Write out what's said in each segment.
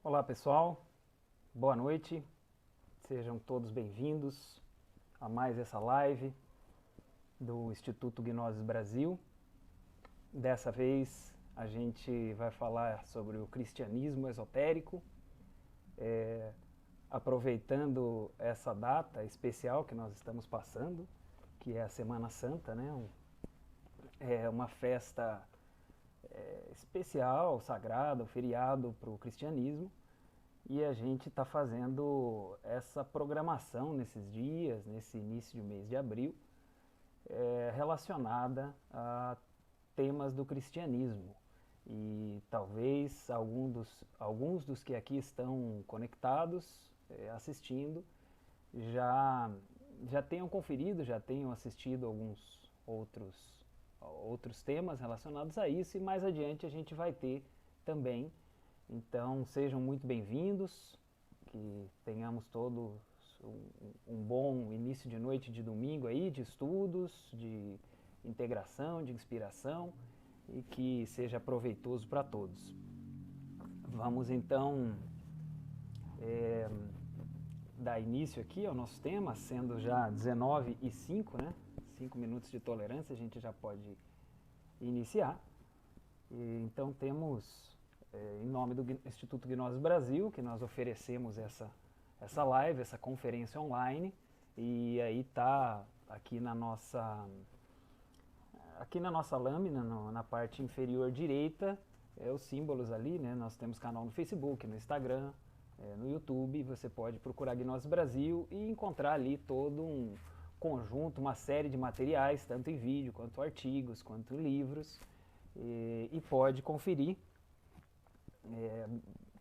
Olá pessoal, boa noite, sejam todos bem-vindos a mais essa live do Instituto Gnosis Brasil. Dessa vez a gente vai falar sobre o cristianismo esotérico, aproveitando essa data especial que nós estamos passando, que é a Semana Santa, né? É uma festa especial, sagrada, um feriado para o cristianismo. E a gente está fazendo essa programação nesses dias, nesse início de mês de abril, relacionada a temas do cristianismo. E talvez alguns dos que aqui estão conectados, assistindo, já, já tenham conferido, já tenham assistido alguns outros temas relacionados a isso, e mais adiante a gente vai ter também. Então sejam muito bem-vindos, que tenhamos todos um bom início de noite de domingo aí, de estudos, de integração, de inspiração, e que seja proveitoso para todos. Vamos então dar início aqui ao nosso tema, sendo já 19h05, né? 5 minutos de tolerância, a gente já pode iniciar. E, então temos, em nome do Instituto Gnosis Brasil, que nós oferecemos essa live, essa conferência online, e aí tá aqui na nossa lâmina, na parte inferior direita, os símbolos ali, né? Nós temos canal no Facebook, no Instagram, no YouTube. Você pode procurar Gnosis Brasil e encontrar ali todo um conjunto, uma série de materiais, tanto em vídeo, quanto artigos, quanto livros, e pode conferir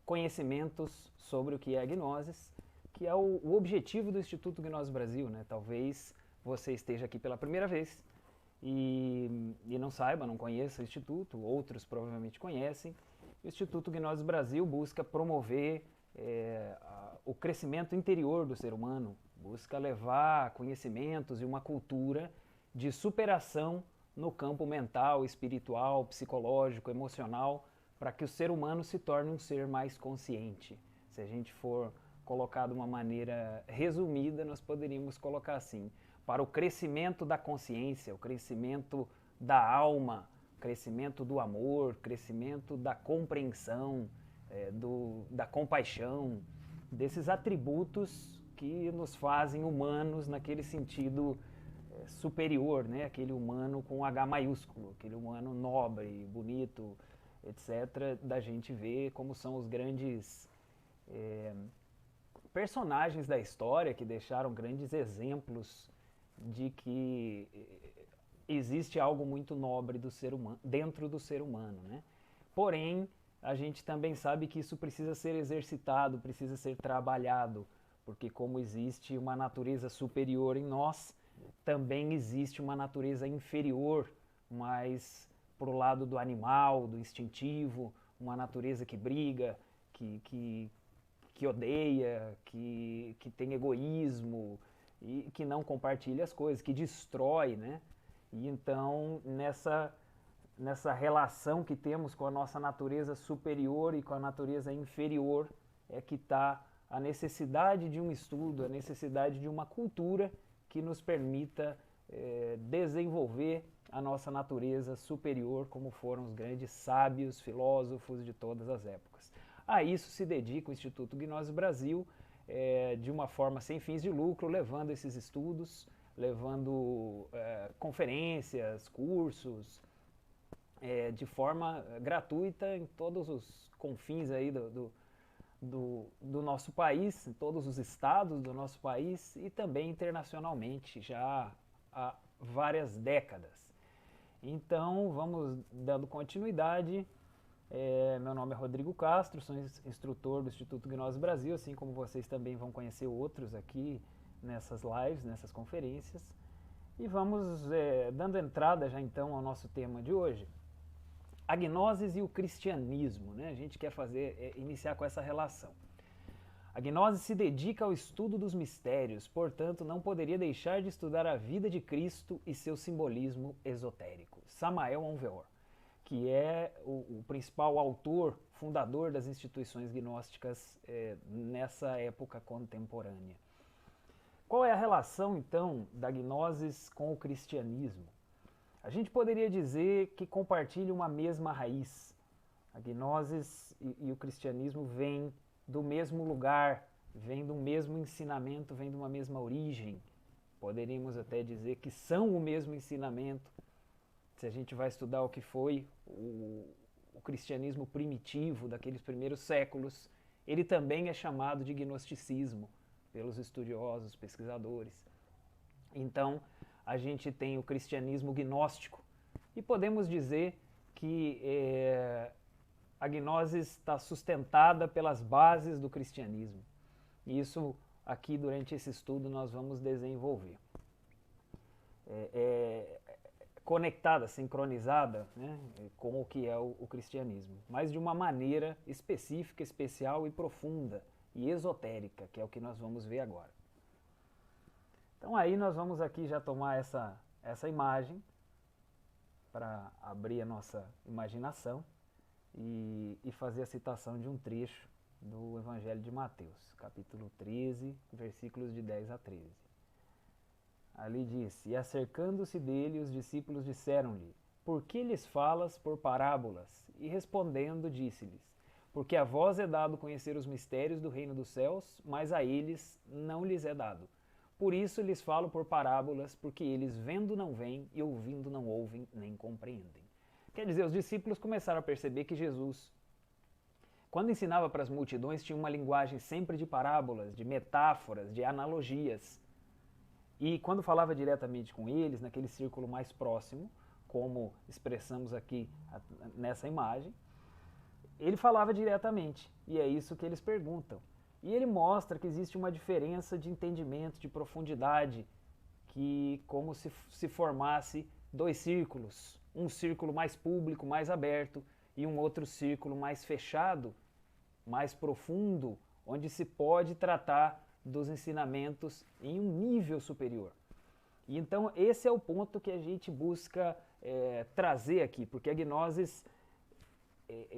conhecimentos sobre o que é a Gnosis, que é o objetivo do Instituto Gnosis Brasil, né? Talvez você esteja aqui pela primeira vez e não saiba, não conheça o Instituto, outros provavelmente conhecem. O Instituto Gnosis Brasil busca promover o crescimento interior do ser humano, busca levar conhecimentos e uma cultura de superação no campo mental, espiritual, psicológico, emocional, para que o ser humano se torne um ser mais consciente. Se a gente for colocar de uma maneira resumida, nós poderíamos colocar assim: para o crescimento da consciência, o crescimento da alma, o crescimento do amor, o crescimento da compreensão, da compaixão, desses atributos que nos fazem humanos naquele sentido superior, né? Aquele humano com H maiúsculo, aquele humano nobre, bonito, etc., da gente ver como são os grandes personagens da história que deixaram grandes exemplos de que existe algo muito nobre do ser humano, dentro do ser humano, né? Porém, a gente também sabe que isso precisa ser exercitado, precisa ser trabalhado, porque como existe uma natureza superior em nós, também existe uma natureza inferior, mais pro lado do animal, do instintivo, uma natureza que briga, que odeia, que tem egoísmo e que não compartilha as coisas, que destrói, né? E então nessa relação que temos com a nossa natureza superior e com a natureza inferior é que está a necessidade de um estudo, a necessidade de uma cultura que nos permita desenvolver a nossa natureza superior, como foram os grandes sábios, filósofos de todas as épocas. A isso se dedica o Instituto Gnosis Brasil, de uma forma sem fins de lucro, levando esses estudos, levando conferências, cursos, de forma gratuita em todos os confins aí do nosso país, em todos os estados do nosso país e também internacionalmente, já há várias décadas. Então vamos dando continuidade. Meu nome é Rodrigo Castro, sou instrutor do Instituto Gnosis Brasil, assim como vocês também vão conhecer outros aqui nessas lives, nessas conferências. E vamos dando entrada já então ao nosso tema de hoje. A gnosis e o cristianismo, né? A gente quer iniciar com essa relação. A gnose se dedica ao estudo dos mistérios, portanto não poderia deixar de estudar a vida de Cristo e seu simbolismo esotérico. Samael Aun Weor, que é o principal autor, fundador das instituições gnósticas nessa época contemporânea. Qual é a relação, então, da gnosis com o cristianismo? A gente poderia dizer que compartilham uma mesma raiz. A gnosis e o cristianismo vêm do mesmo lugar, vêm do mesmo ensinamento, vêm de uma mesma origem. Poderíamos até dizer que são o mesmo ensinamento. Se a gente vai estudar o que foi o cristianismo primitivo daqueles primeiros séculos, ele também é chamado de gnosticismo pelos estudiosos, pesquisadores. Então, a gente tem o cristianismo gnóstico e podemos dizer que a gnose está sustentada pelas bases do cristianismo. E isso aqui durante esse estudo nós vamos desenvolver. Conectada, sincronizada, né, com o que é o cristianismo, mas de uma maneira específica, especial e profunda e esotérica, que é o que nós vamos ver agora. Então aí nós vamos aqui já tomar essa imagem para abrir a nossa imaginação e fazer a citação de um trecho do Evangelho de Mateus, capítulo 13, versículos de 10 a 13. Ali diz: E acercando-se dele, os discípulos disseram-lhe: Por que lhes falas por parábolas? E respondendo, disse-lhes: Porque a vós é dado conhecer os mistérios do reino dos céus, mas a eles não lhes é dado. Por isso lhes falo por parábolas, porque eles vendo não veem e ouvindo não ouvem nem compreendem. Quer dizer, os discípulos começaram a perceber que Jesus, quando ensinava para as multidões, tinha uma linguagem sempre de parábolas, de metáforas, de analogias. E quando falava diretamente com eles, naquele círculo mais próximo, como expressamos aqui nessa imagem, ele falava diretamente, e é isso que eles perguntam. E ele mostra que existe uma diferença de entendimento, de profundidade, que como se formasse dois círculos, um círculo mais público, mais aberto, e um outro círculo mais fechado, mais profundo, onde se pode tratar dos ensinamentos em um nível superior. E então esse é o ponto que a gente busca trazer aqui, porque a gnosis,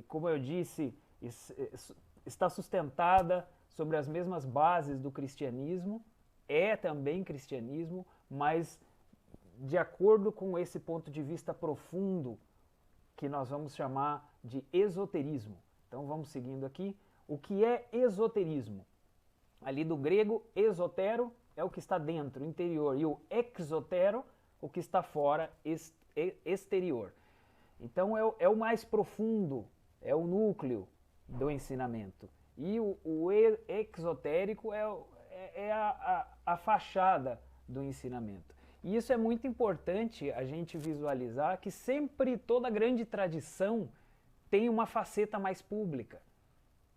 como eu disse, está sustentada sobre as mesmas bases do cristianismo, é também cristianismo, mas de acordo com esse ponto de vista profundo, que nós vamos chamar de esoterismo. Então vamos seguindo aqui. O que é esoterismo? Ali do grego, exotero é o que está dentro, interior, e o exotero, o que está fora, exterior. Então é o mais profundo, é o núcleo do ensinamento. E o exotérico é a fachada do ensinamento. E isso é muito importante a gente visualizar, que sempre toda grande tradição tem uma faceta mais pública.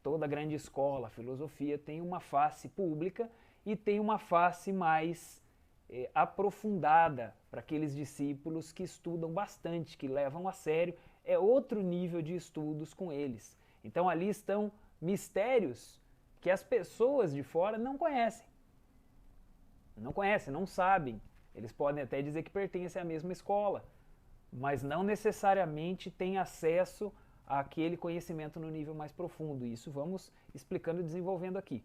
Toda grande escola, filosofia, tem uma face pública e tem uma face mais aprofundada para aqueles discípulos que estudam bastante, que levam a sério. É outro nível de estudos com eles. Então ali estão mistérios que as pessoas de fora não conhecem. Não conhecem, não sabem. Eles podem até dizer que pertencem à mesma escola, mas não necessariamente têm acesso àquele conhecimento no nível mais profundo. Isso vamos explicando e desenvolvendo aqui.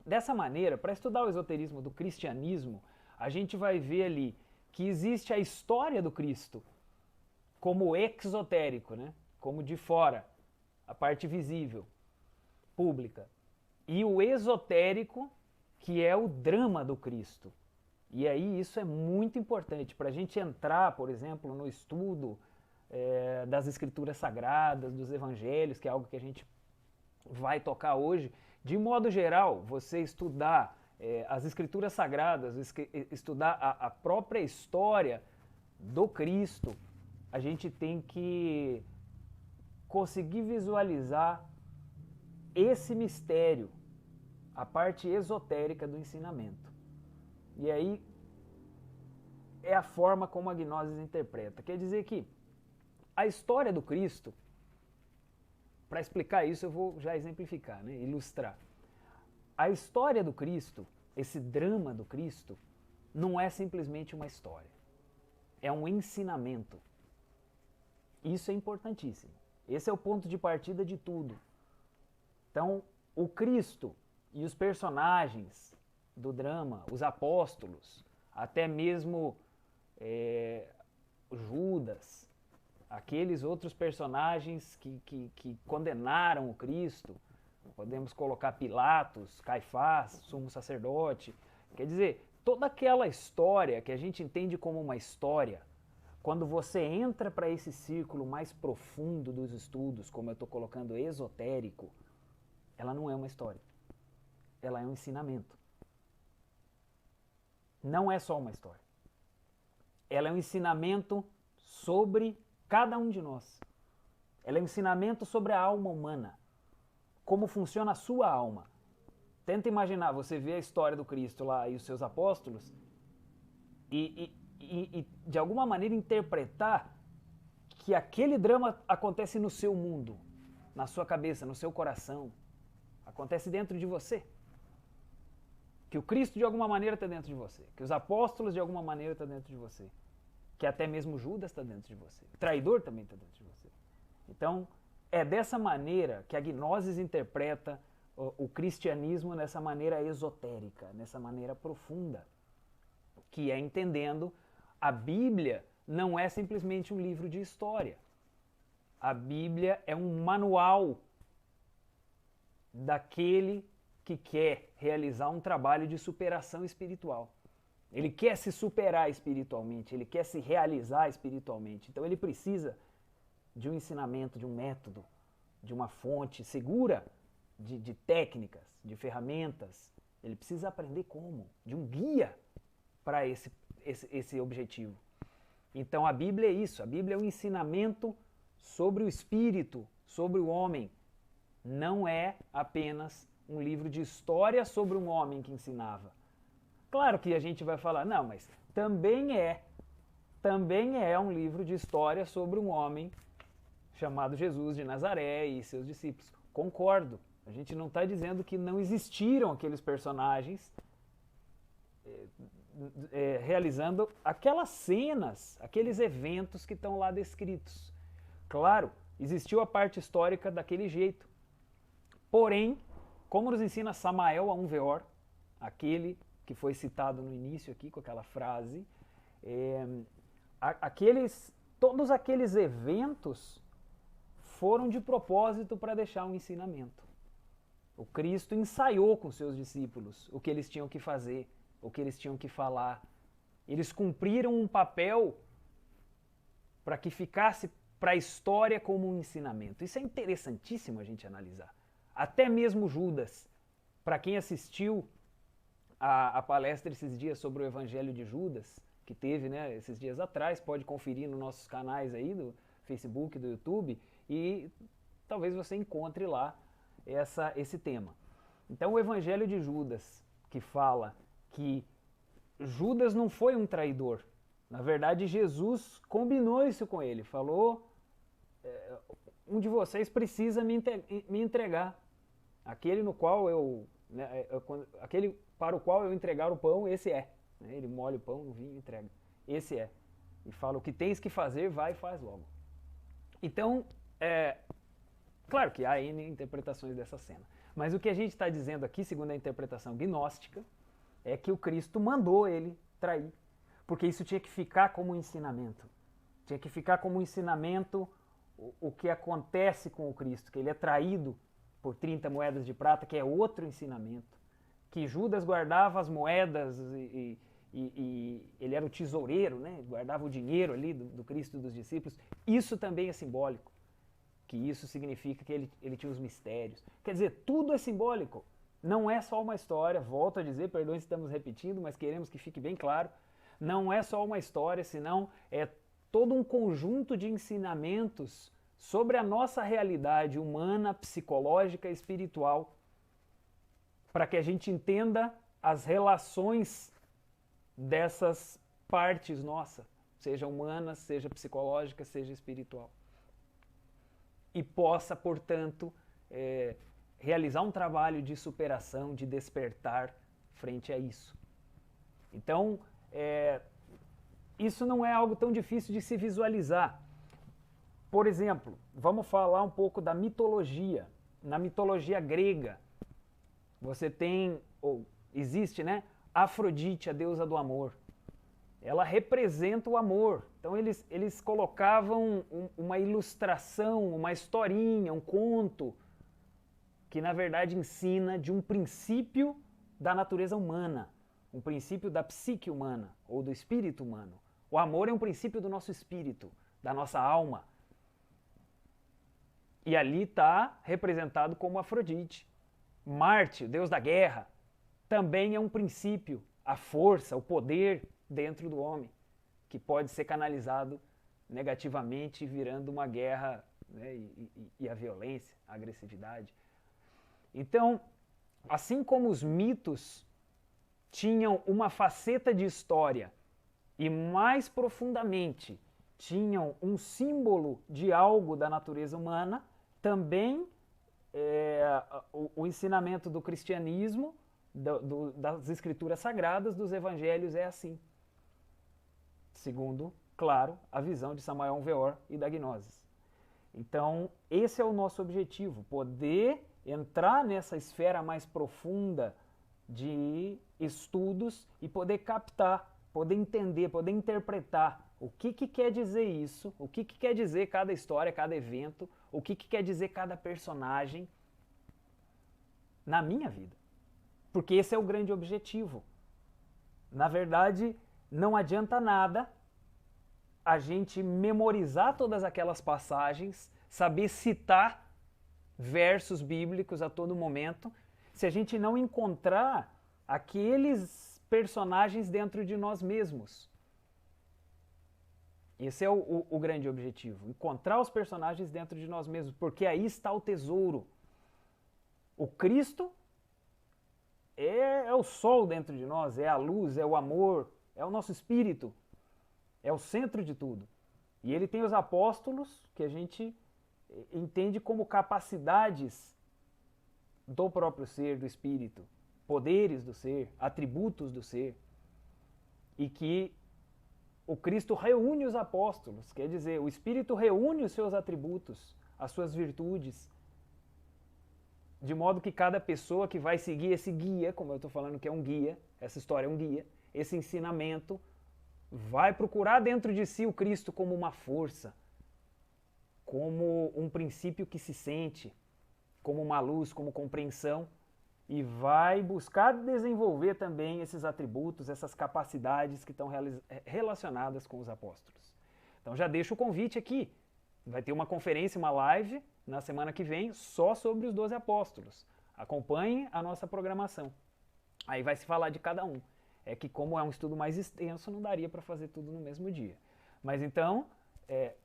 Dessa maneira, para estudar o esoterismo do cristianismo, a gente vai ver ali que existe a história do Cristo como exotérico, né? Como de fora, a parte visível, pública. E o esotérico, que é o drama do Cristo. E aí isso é muito importante para a gente entrar, por exemplo, no estudo das escrituras sagradas, dos evangelhos, que é algo que a gente vai tocar hoje. De modo geral, você estudar as escrituras sagradas, estudar a própria história do Cristo, a gente tem que conseguir visualizar esse mistério, a parte esotérica do ensinamento. E aí é a forma como a gnose interpreta. Quer dizer que a história do Cristo, para explicar isso eu vou já exemplificar, né? Ilustrar. A história do Cristo, esse drama do Cristo, não é simplesmente uma história. É um ensinamento. Isso é importantíssimo. Esse é o ponto de partida de tudo. Então, o Cristo e os personagens do drama, os apóstolos, até mesmo Judas, aqueles outros personagens que condenaram o Cristo, podemos colocar Pilatos, Caifás, sumo sacerdote, quer dizer, toda aquela história que a gente entende como uma história, quando você entra para esse círculo mais profundo dos estudos, como eu estou colocando esotérico, ela não é uma história, ela é um ensinamento. Não é só uma história. Ela é um ensinamento sobre cada um de nós. Ela é um ensinamento sobre a alma humana. Como funciona a sua alma. Tenta imaginar, você vê a história do Cristo lá e os seus apóstolos e de alguma maneira interpretar que aquele drama acontece no seu mundo, na sua cabeça, no seu coração. Acontece dentro de você. Que o Cristo de alguma maneira está dentro de você. Que os apóstolos de alguma maneira estão dentro de você. Que até mesmo Judas está dentro de você. O traidor também está dentro de você. Então, é dessa maneira que a Gnosis interpreta o cristianismo nessa maneira esotérica, nessa maneira profunda, que é entendendo a Bíblia não é simplesmente um livro de história. A Bíblia é um manual daquele que quer realizar um trabalho de superação espiritual. Ele quer se superar espiritualmente, ele quer se realizar espiritualmente. Então ele precisa de um ensinamento, de um método, de uma fonte segura, de técnicas, de ferramentas. Ele precisa aprender como, de um guia para esse objetivo. Então a Bíblia é isso, a Bíblia é um ensinamento sobre o espírito, sobre o homem. Não é apenas um livro de história sobre um homem que ensinava. Claro que a gente vai falar, não, mas também é um livro de história sobre um homem chamado Jesus de Nazaré e seus discípulos. Concordo. A gente não está dizendo que não existiram aqueles personagens realizando aquelas cenas, aqueles eventos que estão lá descritos. Claro, existiu a parte histórica daquele jeito. Porém, como nos ensina Samael Aunveor, aquele que foi citado no início aqui com aquela frase, todos aqueles eventos foram de propósito para deixar um ensinamento. O Cristo ensaiou com seus discípulos o que eles tinham que fazer, o que eles tinham que falar. Eles cumpriram um papel para que ficasse para a história como um ensinamento. Isso é interessantíssimo a gente analisar. Até mesmo Judas, para quem assistiu a palestra esses dias sobre o Evangelho de Judas, que teve, né, esses dias atrás, pode conferir nos nossos canais aí do Facebook, do YouTube, e talvez você encontre lá esse tema. Então o Evangelho de Judas, que fala que Judas não foi um traidor. Na verdade, Jesus combinou isso com ele, falou, um de vocês precisa me entregar. Aquele no qual aquele para o qual eu entregar o pão, esse é. Ele molha o pão no vinho e entrega. Esse é. E fala, o que tens que fazer, vai e faz logo. Então, claro que há N interpretações dessa cena. Mas o que a gente está dizendo aqui, segundo a interpretação gnóstica, é que o Cristo mandou ele trair. Porque isso tinha que ficar como um ensinamento. Tinha que ficar como um ensinamento o que acontece com o Cristo, que ele é traído por 30 moedas de prata, que é outro ensinamento. Que Judas guardava as moedas e ele era o tesoureiro, né? Guardava o dinheiro ali do Cristo e dos discípulos. Isso também é simbólico. Que isso significa que ele tinha os mistérios. Quer dizer, tudo é simbólico. Não é só uma história, volto a dizer, perdoem se estamos repetindo, mas queremos que fique bem claro. Não é só uma história, senão é todo um conjunto de ensinamentos sobre a nossa realidade humana, psicológica e espiritual, para que a gente entenda as relações dessas partes nossas, seja humana, seja psicológica, seja espiritual. E possa, portanto, realizar um trabalho de superação, de despertar frente a isso. Então, isso não é algo tão difícil de se visualizar. Por exemplo, vamos falar um pouco da mitologia. Na mitologia grega, você tem, ou existe, né? Afrodite, a deusa do amor. Ela representa o amor. Então eles colocavam uma ilustração, uma historinha, um conto, que na verdade ensina de um princípio da natureza humana, um princípio da psique humana, ou do espírito humano. O amor é um princípio do nosso espírito, da nossa alma. E ali está representado como Afrodite. Marte, o deus da guerra, também é um princípio, a força, o poder dentro do homem, que pode ser canalizado negativamente, virando uma guerra, né, e a violência, a agressividade. Então, assim como os mitos tinham uma faceta de história e mais profundamente tinham um símbolo de algo da natureza humana, também o ensinamento do cristianismo, das escrituras sagradas, dos evangelhos é assim. Segundo, claro, a visão de Samael Aun Weor e da Gnosis. Então, esse é o nosso objetivo, poder entrar nessa esfera mais profunda de estudos e poder captar, poder entender, poder interpretar o que quer dizer isso, o que quer dizer cada história, cada evento, o que quer dizer cada personagem na minha vida. Porque esse é o grande objetivo. Na verdade, não adianta nada a gente memorizar todas aquelas passagens, saber citar versos bíblicos a todo momento, se a gente não encontrar aqueles personagens dentro de nós mesmos. Esse é o grande objetivo, encontrar os personagens dentro de nós mesmos, porque aí está o tesouro. O Cristo é o sol dentro de nós, é a luz, é o amor, é o nosso espírito, é o centro de tudo. E ele tem os apóstolos, que a gente entende como capacidades do próprio ser, do espírito, poderes do ser, atributos do ser, e que o Cristo reúne os apóstolos, quer dizer, o Espírito reúne os seus atributos, as suas virtudes, de modo que cada pessoa que vai seguir esse guia, como eu estou falando que é um guia, essa história é um guia, esse ensinamento, vai procurar dentro de si o Cristo como uma força, como um princípio que se sente, como uma luz, como compreensão, e vai buscar desenvolver também esses atributos, essas capacidades que estão relacionadas com os apóstolos. Então já deixo o convite aqui. Vai ter uma conferência, uma live na semana que vem só sobre os 12 apóstolos. Acompanhem a nossa programação. Aí vai se falar de cada um. É que como é um estudo mais extenso, não daria para fazer tudo no mesmo dia. Mas então,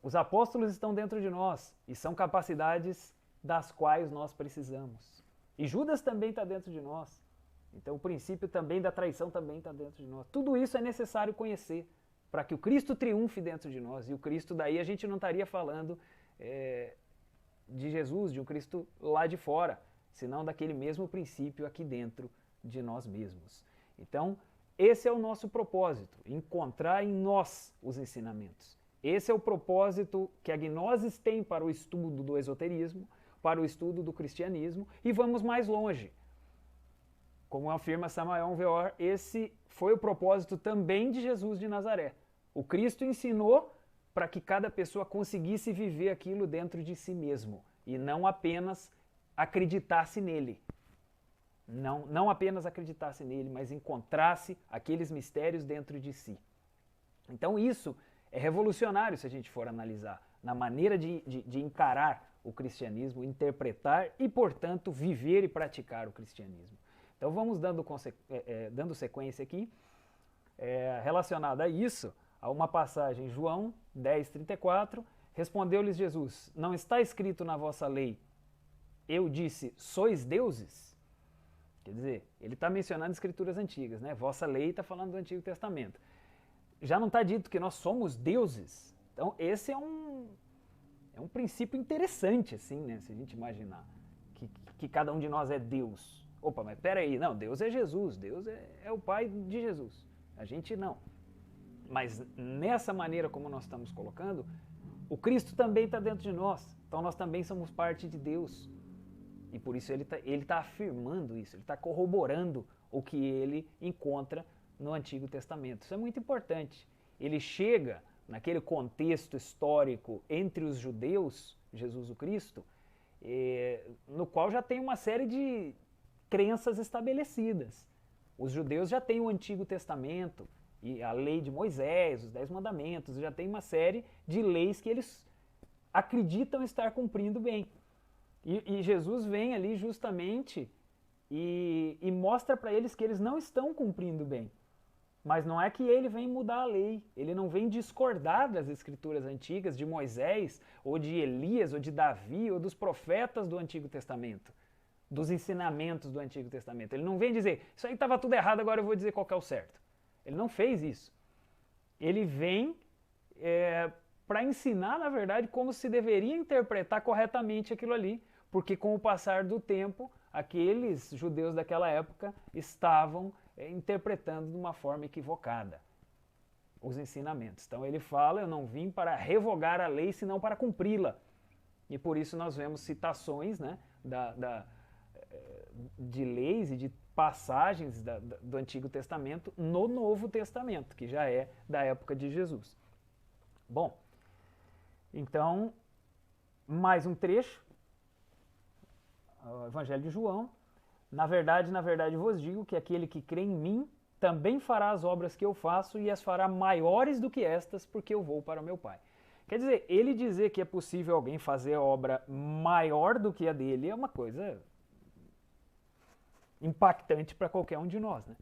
os apóstolos estão dentro de nós e são capacidades das quais nós precisamos. E Judas também está dentro de nós. Então o princípio também da traição também está dentro de nós. Tudo isso é necessário conhecer para que o Cristo triunfe dentro de nós. E o Cristo daí a gente não estaria falando de Jesus, de um Cristo lá de fora, senão daquele mesmo princípio aqui dentro de nós mesmos. Então esse é o nosso propósito, encontrar em nós os ensinamentos. Esse é o propósito que a Gnosis tem para o estudo do esoterismo, para o estudo do cristianismo, e vamos mais longe. Como afirma Samael Aun Weor, esse foi o propósito também de Jesus de Nazaré. O Cristo ensinou para que cada pessoa conseguisse viver aquilo dentro de si mesmo, e não apenas acreditasse nele. Não apenas acreditasse nele, mas encontrasse aqueles mistérios dentro de si. Então isso é revolucionário se a gente for analisar, na maneira de encarar o cristianismo, interpretar e, portanto, viver e praticar o cristianismo. Então vamos dando sequência aqui, relacionada a isso, a uma passagem, João 10:34, respondeu-lhes Jesus, não está escrito na vossa lei, eu disse, sois deuses? Quer dizer, ele está mencionando escrituras antigas, né? Vossa lei está falando do Antigo Testamento. Já não está dito que nós somos deuses? Então esse é um princípio interessante, assim, né? Se a gente imaginar que cada um de nós é Deus. Opa, mas peraí, não, Deus é Jesus, Deus é o Pai de Jesus. A gente não. Mas nessa maneira como nós estamos colocando, O Cristo também está dentro de nós, então nós também somos parte de Deus. E por isso ele tá afirmando isso, ele está corroborando o que ele encontra no Antigo Testamento. Isso é muito importante. Ele chega naquele contexto histórico entre os judeus, Jesus o Cristo, no qual já tem uma série de crenças estabelecidas. Os judeus já têm o Antigo Testamento, e a lei de Moisés, os 10 mandamentos, já tem uma série de leis que eles acreditam estar cumprindo bem. E Jesus vem ali justamente e mostra para eles que eles não estão cumprindo bem. Mas não é que ele vem mudar a lei, ele não vem discordar das escrituras antigas, de Moisés, ou de Elias, ou de Davi, ou dos profetas do Antigo Testamento, dos ensinamentos do Antigo Testamento. Ele não vem dizer, isso aí estava tudo errado, agora eu vou dizer qual que é o certo. Ele não fez isso. Ele vem para ensinar, na verdade, como se deveria interpretar corretamente aquilo ali, porque com o passar do tempo, aqueles judeus daquela época estavam interpretando de uma forma equivocada os ensinamentos. Então ele fala, eu não vim para revogar a lei, senão para cumpri-la. E por isso nós vemos citações, né, de leis e de passagens do Antigo Testamento no Novo Testamento, que já é da época de Jesus. Bom, então, mais um trecho, o Evangelho de João. Na verdade, vos digo que aquele que crê em mim também fará as obras que eu faço e as fará maiores do que estas, porque eu vou para o meu Pai. Quer dizer, ele dizer que é possível alguém fazer a obra maior do que a dele é uma coisa impactante para qualquer um de nós, né?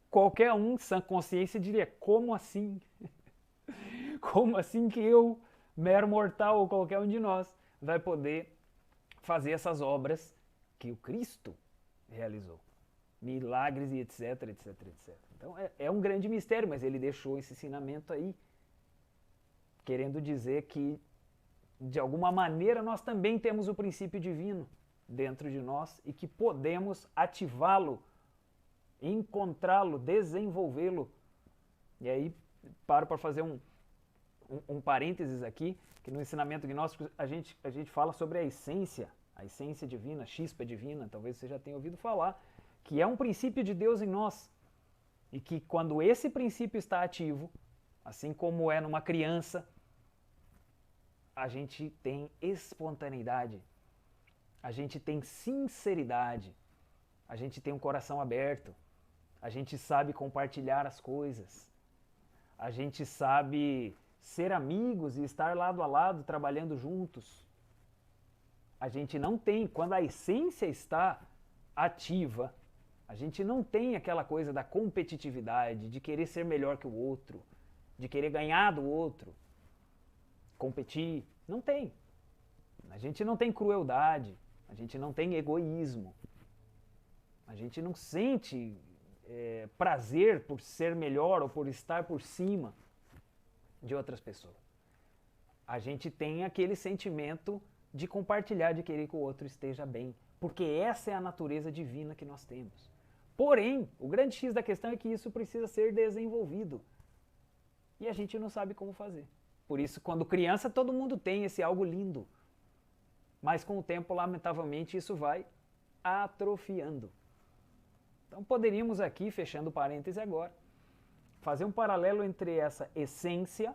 Qualquer um, sã consciência, diria, como assim? Como assim que eu, mero mortal, ou qualquer um de nós, vai poder fazer essas obras que o Cristo realizou? Milagres e etc, etc, etc. Então é um grande mistério, mas ele deixou esse ensinamento aí, querendo dizer que, de alguma maneira, nós também temos o princípio divino dentro de nós e que podemos ativá-lo, encontrá-lo, desenvolvê-lo. E aí, paro para fazer um parênteses aqui, que no ensinamento gnóstico a gente fala sobre a essência divina, a chispa divina, talvez você já tenha ouvido falar, que é um princípio de Deus em nós. E que quando esse princípio está ativo, assim como é numa criança, a gente tem espontaneidade, a gente tem sinceridade, a gente tem um coração aberto, a gente sabe compartilhar as coisas, a gente sabe ser amigos e estar lado a lado trabalhando juntos. A gente não tem, quando a essência está ativa, a gente não tem aquela coisa da competitividade, de querer ser melhor que o outro, de querer ganhar do outro, competir. Não tem. A gente não tem crueldade, a gente não tem egoísmo, a gente não sente prazer por ser melhor ou por estar por cima de outras pessoas. A gente tem aquele sentimento de compartilhar, de querer que o outro esteja bem, porque essa é a natureza divina que nós temos. Porém, o grande X da questão é que isso precisa ser desenvolvido. E a gente não sabe como fazer. Por isso, quando criança, todo mundo tem esse algo lindo. Mas com o tempo, lamentavelmente, isso vai atrofiando. Então poderíamos aqui, fechando parêntese agora, fazer um paralelo entre essa essência,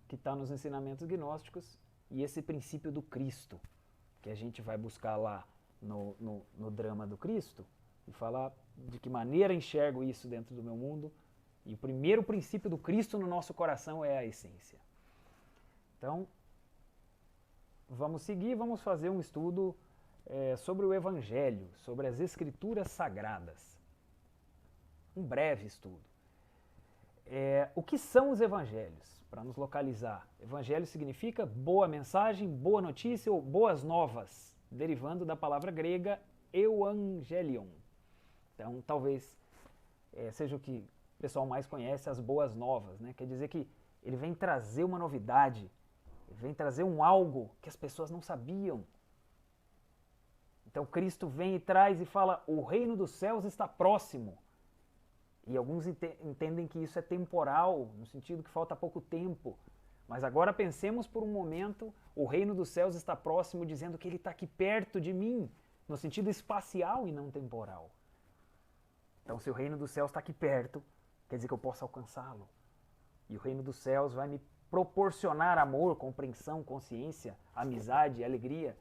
que está nos ensinamentos gnósticos, e esse princípio do Cristo, que a gente vai buscar lá no drama do Cristo, e falar de que maneira enxergo isso dentro do meu mundo. E o primeiro princípio do Cristo no nosso coração é a essência. Então, vamos seguir, vamos fazer um estudo sobre o Evangelho, sobre as Escrituras Sagradas. Um breve estudo. O que são os Evangelhos? Para nos localizar. Evangelho significa boa mensagem, boa notícia ou boas novas, derivando da palavra grega euangelion. Então, talvez seja o que o pessoal mais conhece, as boas novas, né? Quer dizer que ele vem trazer uma novidade, ele vem trazer um algo que as pessoas não sabiam. Então Cristo vem e traz e fala, o reino dos céus está próximo. E alguns entendem que isso é temporal, no sentido que falta pouco tempo. Mas agora pensemos por um momento, o reino dos céus está próximo, dizendo que ele está aqui perto de mim, no sentido espacial e não temporal. Então, se o reino dos céus está aqui perto, quer dizer que eu posso alcançá-lo. E o reino dos céus vai me proporcionar amor, compreensão, consciência, amizade, alegria.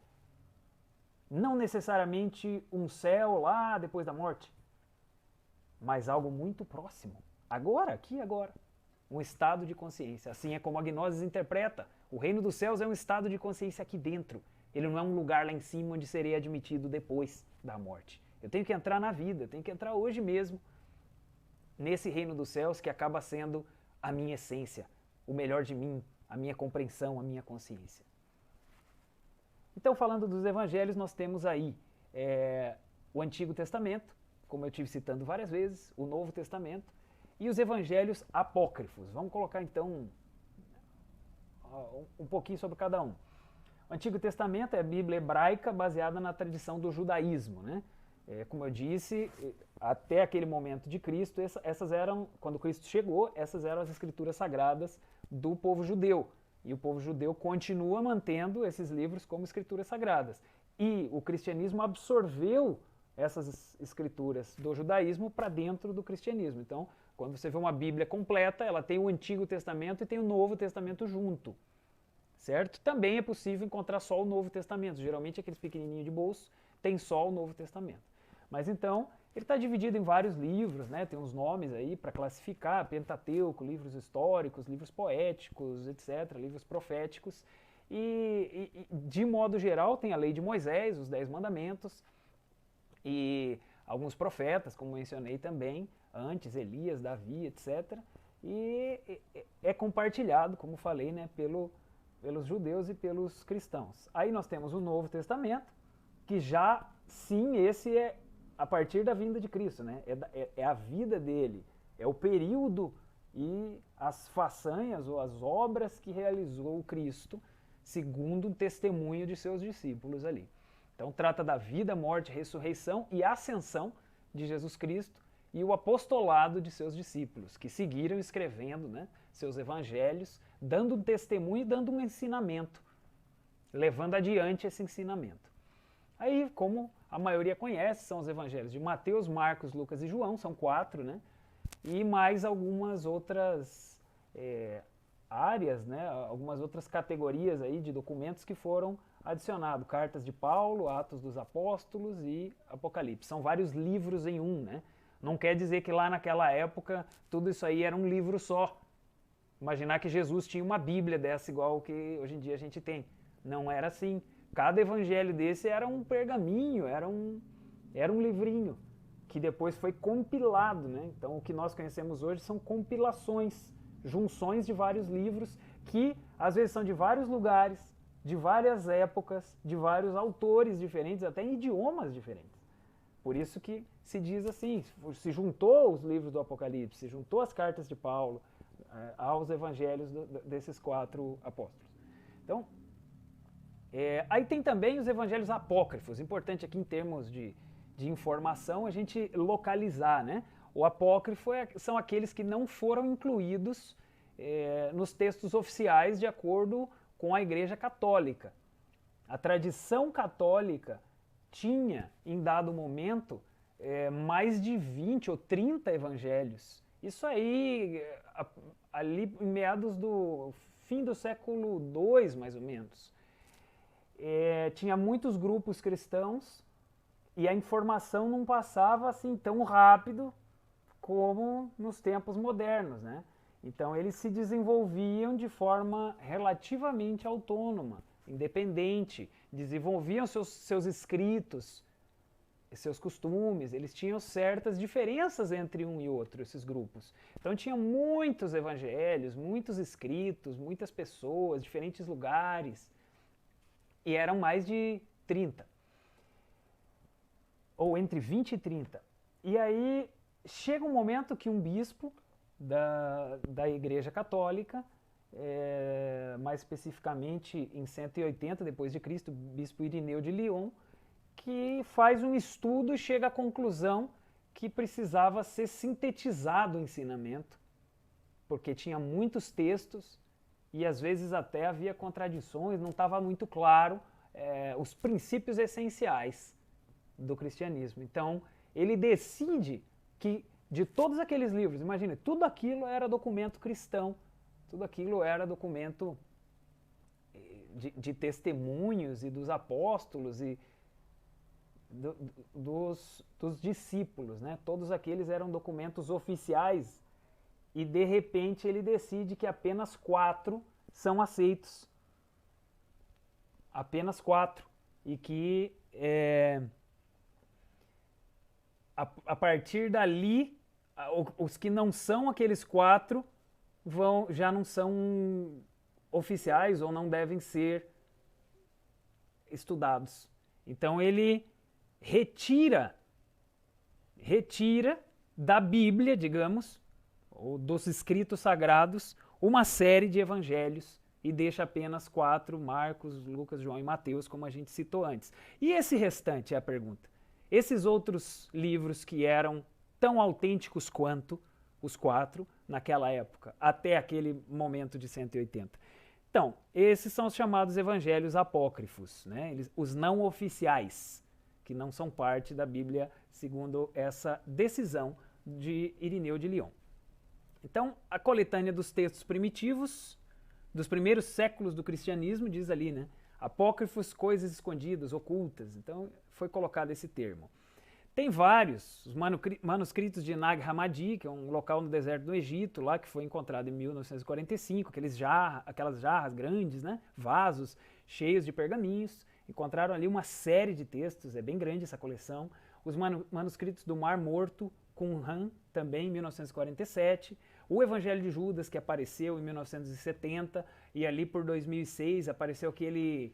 Não necessariamente um céu lá depois da morte, mas algo muito próximo. Agora, aqui e agora. Um estado de consciência. Assim é como a Gnosis interpreta. O reino dos céus é um estado de consciência aqui dentro. Ele não é um lugar lá em cima onde serei admitido depois da morte. Eu tenho que entrar na vida, eu tenho que entrar hoje mesmo nesse reino dos céus que acaba sendo a minha essência, o melhor de mim, a minha compreensão, a minha consciência. Então, falando dos evangelhos, nós temos aí o Antigo Testamento, como eu estive citando várias vezes, o Novo Testamento, e os evangelhos apócrifos. Vamos colocar então um pouquinho sobre cada um. O Antigo Testamento é a Bíblia hebraica baseada na tradição do judaísmo, né? Como eu disse, até aquele momento de Cristo, essas eram, quando Cristo chegou, essas eram as escrituras sagradas do povo judeu. E o povo judeu continua mantendo esses livros como escrituras sagradas. E o cristianismo absorveu essas escrituras do judaísmo para dentro do cristianismo. Então, quando você vê uma Bíblia completa, ela tem o Antigo Testamento e tem o Novo Testamento junto, certo? Também é possível encontrar só o Novo Testamento. Geralmente aqueles pequenininhos de bolso tem só o Novo Testamento. Mas então, ele está dividido em vários livros, né? Tem uns nomes aí para classificar, Pentateuco, livros históricos, livros poéticos, etc., livros proféticos. E de modo geral, tem a lei de Moisés, os 10 mandamentos, e alguns profetas, como mencionei também, antes, Elias, Davi, etc. E é compartilhado, como falei, né, pelos judeus e pelos cristãos. Aí nós temos o Novo Testamento, que já, sim, esse é a partir da vinda de Cristo, né? É a vida dele, é o período e as façanhas ou as obras que realizou o Cristo, segundo o testemunho de seus discípulos ali. Então trata da vida, morte, ressurreição e ascensão de Jesus Cristo e o apostolado de seus discípulos, que seguiram escrevendo, né, seus evangelhos, dando um testemunho e dando um ensinamento, levando adiante esse ensinamento. Aí, como a maioria conhece, são os evangelhos de Mateus, Marcos, Lucas e João, são 4, né? E mais algumas outras áreas, né? Algumas outras categorias aí de documentos que foram adicionados. Cartas de Paulo, Atos dos Apóstolos e Apocalipse. São vários livros em um, né? Não quer dizer que lá naquela época tudo isso aí era um livro só. Imaginar que Jesus tinha uma Bíblia dessa igual que hoje em dia a gente tem. Não era assim. Cada evangelho desse era um pergaminho, era um livrinho, que depois foi compilado, né? Então o que nós conhecemos hoje são compilações, junções de vários livros, que às vezes são de vários lugares, de várias épocas, de vários autores diferentes, até em idiomas diferentes. Por isso que se diz assim, se juntou os livros do Apocalipse, se juntou as cartas de Paulo aos evangelhos desses 4 apóstolos. Então, aí tem também os evangelhos apócrifos. Importante aqui em termos de informação a gente localizar, né? O apócrifo são aqueles que não foram incluídos nos textos oficiais de acordo com a Igreja Católica. A tradição católica tinha, em dado momento, mais de 20 ou 30 evangelhos. Isso aí, ali em meados do fim do século II, mais ou menos. Tinha muitos grupos cristãos e a informação não passava assim tão rápido como nos tempos modernos, né? Então eles se desenvolviam de forma relativamente autônoma, independente, desenvolviam seus escritos, seus costumes, eles tinham certas diferenças entre um e outro, esses grupos. Então tinha muitos evangelhos, muitos escritos, muitas pessoas, diferentes lugares, e eram mais de 30, ou entre 20 e 30. E aí chega um momento que um bispo da Igreja Católica, mais especificamente em 180 depois de Cristo, o bispo Irineu de Lyon, que faz um estudo e chega à conclusão que precisava ser sintetizado o ensinamento, porque tinha muitos textos e às vezes até havia contradições, não estava muito claro os princípios essenciais do cristianismo. Então, ele decide que de todos aqueles livros, imagine, tudo aquilo era documento cristão, tudo aquilo era documento de testemunhos e dos apóstolos e dos discípulos, né? Todos aqueles eram documentos oficiais e de repente ele decide que apenas 4 são aceitos. Apenas 4. E que a partir dali, os que não são aqueles 4 já não são oficiais ou não devem ser estudados. Então ele retira da Bíblia, digamos, ou dos escritos sagrados, uma série de evangelhos e deixa apenas 4, Marcos, Lucas, João e Mateus, como a gente citou antes. E esse restante é a pergunta. Esses outros livros que eram tão autênticos quanto os 4 naquela época, até aquele momento de 180. Então, esses são os chamados evangelhos apócrifos, né? Os não oficiais, que não são parte da Bíblia, segundo essa decisão de Irineu de Lyon. Então, a coletânea dos textos primitivos, dos primeiros séculos do cristianismo, diz ali, né? Apócrifos, coisas escondidas, ocultas. Então, foi colocado esse termo. Tem vários, os manuscritos de Nag Hammadi, que é um local no deserto do Egito, lá que foi encontrado em 1945, aquelas jarras grandes, né? Vasos cheios de pergaminhos. Encontraram ali uma série de textos, é bem grande essa coleção. Os manuscritos do Mar Morto, Qumran, também em 1947. O Evangelho de Judas, que apareceu em 1970, e ali por 2006 apareceu aquele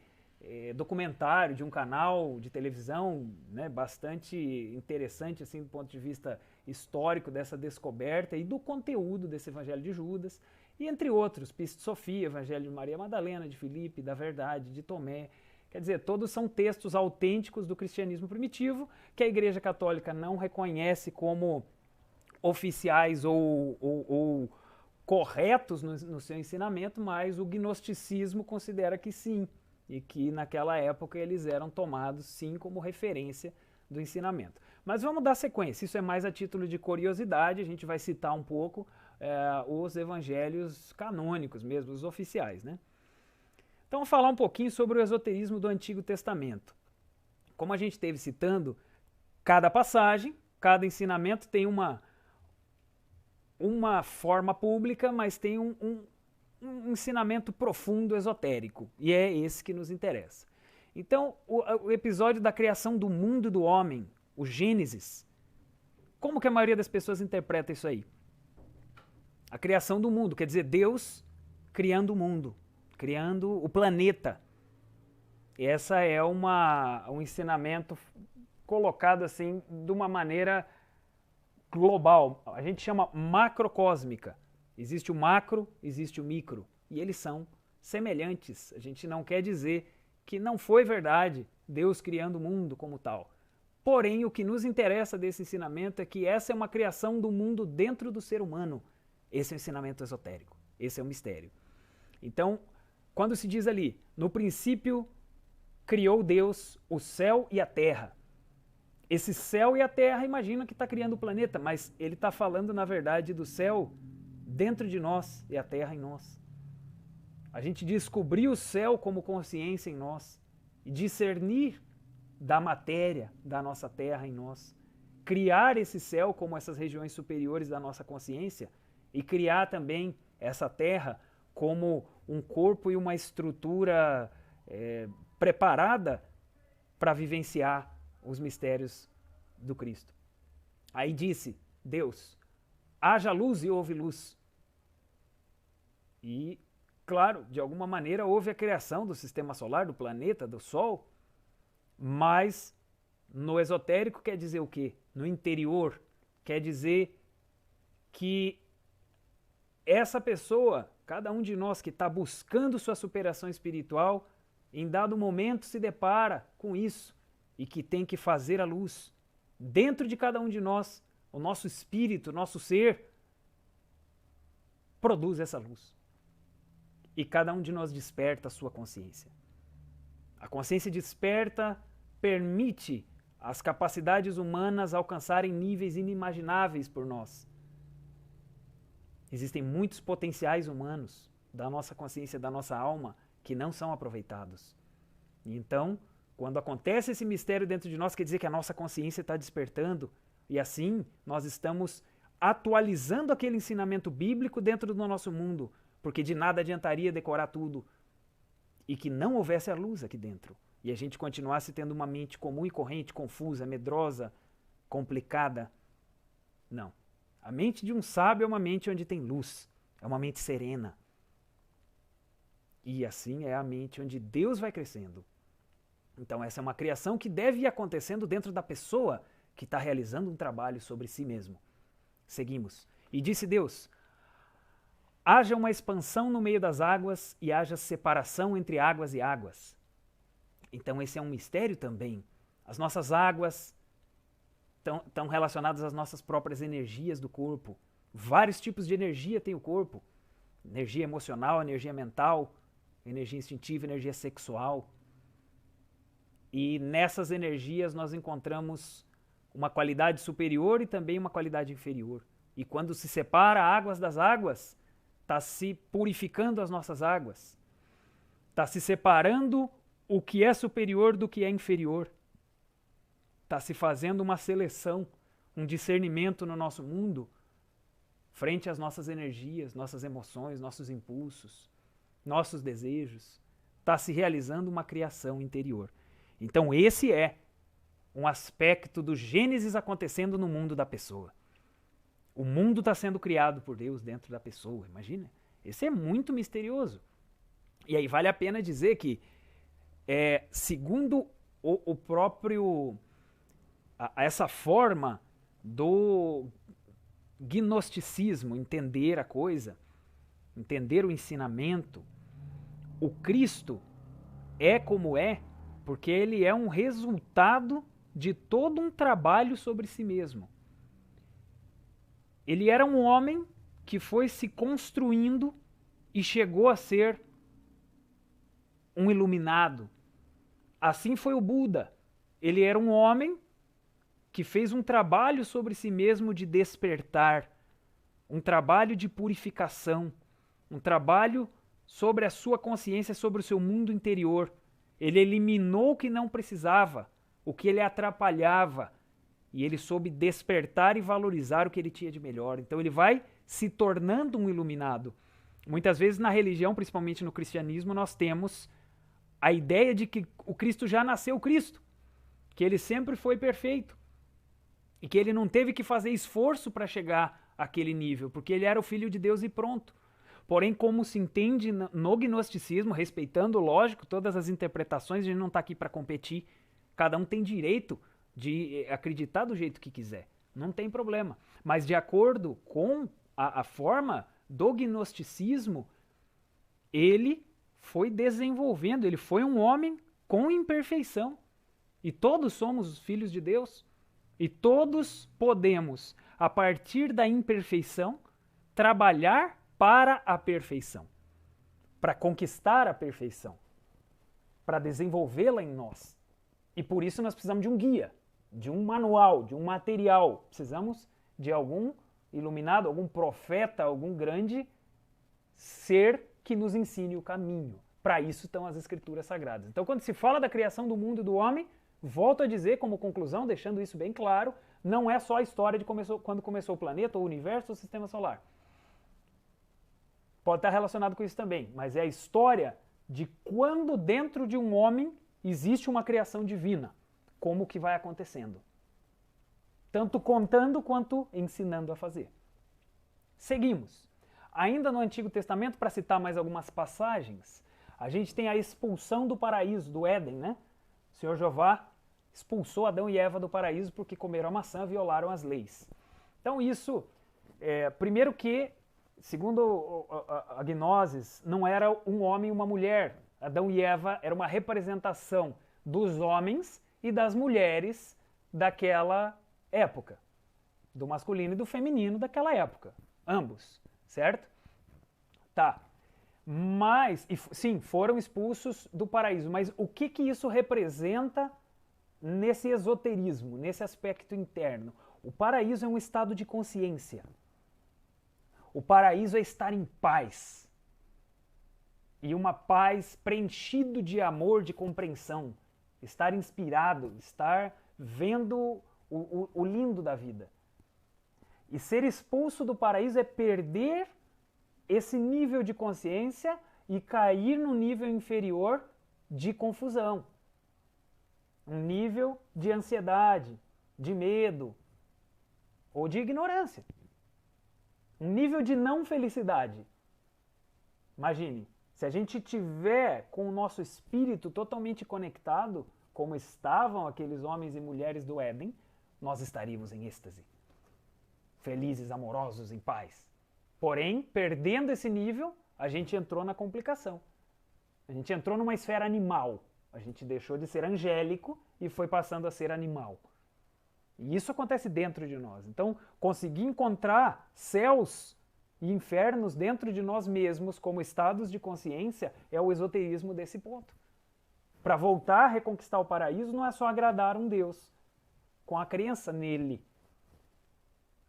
documentário de um canal de televisão, né, bastante interessante assim, do ponto de vista histórico dessa descoberta e do conteúdo desse Evangelho de Judas, e entre outros, Pista Sofia, Evangelho de Maria Madalena, de Filipe, da Verdade, de Tomé. Quer dizer, todos são textos autênticos do cristianismo primitivo que a Igreja Católica não reconhece como oficiais ou corretos no seu ensinamento, mas o gnosticismo considera que sim, e que naquela época eles eram tomados sim como referência do ensinamento. Mas vamos dar sequência, isso é mais a título de curiosidade, a gente vai citar um pouco os evangelhos canônicos mesmo, os oficiais, né? Então vamos falar um pouquinho sobre o esoterismo do Antigo Testamento. Como a gente esteve citando, cada passagem, cada ensinamento tem uma forma pública, mas tem um ensinamento profundo esotérico, e é esse que nos interessa. Então, o episódio da criação do mundo do homem, o Gênesis, como que a maioria das pessoas interpreta isso aí? A criação do mundo, quer dizer, Deus criando o mundo, criando o planeta. Essa é um ensinamento colocado assim de uma maneira global. A gente chama macrocósmica. Existe o macro, existe o micro. E eles são semelhantes. A gente não quer dizer que não foi verdade Deus criando o mundo como tal. Porém, o que nos interessa desse ensinamento é que essa é uma criação do mundo dentro do ser humano. Esse é o ensinamento esotérico. Esse é o mistério. Então, quando se diz ali, no princípio criou Deus o céu e a terra. Esse céu e a terra, imagina que está criando o planeta, mas ele está falando, na verdade, do céu dentro de nós e a terra em nós. A gente descobriu o céu como consciência em nós e discernir da matéria da nossa terra em nós. Criar esse céu como essas regiões superiores da nossa consciência e criar também essa terra como um corpo e uma estrutura preparada para vivenciar os mistérios do Cristo. Aí disse Deus, haja luz e houve luz. E, claro, de alguma maneira houve a criação do sistema solar, do planeta, do Sol, mas no esotérico quer dizer o quê? No interior quer dizer que essa pessoa, cada um de nós que está buscando sua superação espiritual, em dado momento se depara com isso e que tem que fazer a luz. Dentro de cada um de nós, o nosso espírito, o nosso ser, produz essa luz. e cada um de nós desperta a sua consciência. A consciência desperta permite as capacidades humanas alcançarem níveis inimagináveis por nós. Existem muitos potenciais humanos da nossa consciência, da nossa alma, que não são aproveitados. E então, quando acontece esse mistério dentro de nós, quer dizer que a nossa consciência está despertando, e assim nós estamos atualizando aquele ensinamento bíblico dentro do nosso mundo, porque de nada adiantaria decorar tudo e que não houvesse a luz aqui dentro, e a gente continuasse tendo uma mente comum e corrente, confusa, medrosa, complicada. Não. A mente de um sábio é uma mente onde tem luz, é uma mente serena. E assim é a mente onde Deus vai crescendo. Então essa é uma criação que deve ir acontecendo dentro da pessoa que está realizando um trabalho sobre si mesmo. Seguimos. E disse Deus: haja uma expansão no meio das águas e haja separação entre águas e águas. Então esse é um mistério também. As nossas águas estão relacionadas às nossas próprias energias do corpo. Vários tipos de energia tem o corpo. Energia emocional, energia mental, energia instintiva, energia sexual. E nessas energias nós encontramos uma qualidade superior e também uma qualidade inferior. E quando se separa águas das águas, está se purificando as nossas águas. Está se separando o que é superior do que é inferior. Está se fazendo uma seleção, um discernimento no nosso mundo frente às nossas energias, nossas emoções, nossos impulsos, nossos desejos. Está se realizando uma criação interior. Então esse é um aspecto do Gênesis acontecendo no mundo da pessoa. O mundo está sendo criado por Deus dentro da pessoa, imagina. Esse é muito misterioso. E aí vale a pena dizer que, segundo o próprio... essa forma do gnosticismo, entender a coisa, entender o ensinamento, o Cristo é como é, porque ele é um resultado de todo um trabalho sobre si mesmo. Ele era um homem que foi se construindo e chegou a ser um iluminado. Assim foi o Buda. Ele era um homem que fez um trabalho sobre si mesmo de despertar, um trabalho de purificação, um trabalho sobre a sua consciência, sobre o seu mundo interior. Ele eliminou o que não precisava, o que ele atrapalhava, e ele soube despertar e valorizar o que ele tinha de melhor. Então ele vai se tornando um iluminado. Muitas vezes na religião, principalmente no cristianismo, nós temos a ideia de que o Cristo já nasceu Cristo, que ele sempre foi perfeito e que ele não teve que fazer esforço para chegar àquele nível, porque ele era o Filho de Deus e pronto. Porém, como se entende no gnosticismo, respeitando, lógico, todas as interpretações, a gente não está aqui para competir, cada um tem direito de acreditar do jeito que quiser, não tem problema. Mas de acordo com a forma do gnosticismo, ele foi desenvolvendo, ele foi um homem com imperfeição. E todos somos filhos de Deus. E todos podemos, a partir da imperfeição, trabalhar para a perfeição, para conquistar a perfeição, para desenvolvê-la em nós. E por isso nós precisamos de um guia, de um manual, de um material. Precisamos de algum iluminado, algum profeta, algum grande ser que nos ensine o caminho. Para isso estão as Escrituras Sagradas. Então, quando se fala da criação do mundo e do homem, volto a dizer como conclusão, deixando isso bem claro, não é só a história de quando começou o planeta, o universo ou o sistema solar. Pode estar relacionado com isso também, mas é a história de quando dentro de um homem existe uma criação divina, como que vai acontecendo. Tanto contando quanto ensinando a fazer. Seguimos. Ainda no Antigo Testamento, para citar mais algumas passagens, a gente tem a expulsão do paraíso, do Éden, né? O Senhor Jeová expulsou Adão e Eva do paraíso porque comeram a maçã e violaram as leis. Então isso, primeiro que, segundo a Gnosis, não era um homem e uma mulher. Adão e Eva era uma representação dos homens e das mulheres daquela época. Do masculino e do feminino daquela época. Ambos, certo? Tá. Mas, sim, foram expulsos do paraíso, mas o que isso representa nesse esoterismo, nesse aspecto interno? O paraíso é um estado de consciência. O paraíso é estar em paz. E uma paz preenchido de amor, de compreensão. Estar inspirado, estar vendo o lindo da vida. E ser expulso do paraíso é perder esse nível de consciência e cair no nível inferior de confusão. Um nível de ansiedade, de medo ou de ignorância. Um nível de não felicidade. Imagine, se a gente tiver com o nosso espírito totalmente conectado, como estavam aqueles homens e mulheres do Éden, nós estaríamos em êxtase. Felizes, amorosos, em paz. Porém, perdendo esse nível, a gente entrou na complicação. A gente entrou numa esfera animal. A gente deixou de ser angélico e foi passando a ser animal. E isso acontece dentro de nós. Então, conseguir encontrar céus e infernos dentro de nós mesmos como estados de consciência é o esoterismo desse ponto. Para voltar a reconquistar o paraíso não é só agradar um Deus com a crença nele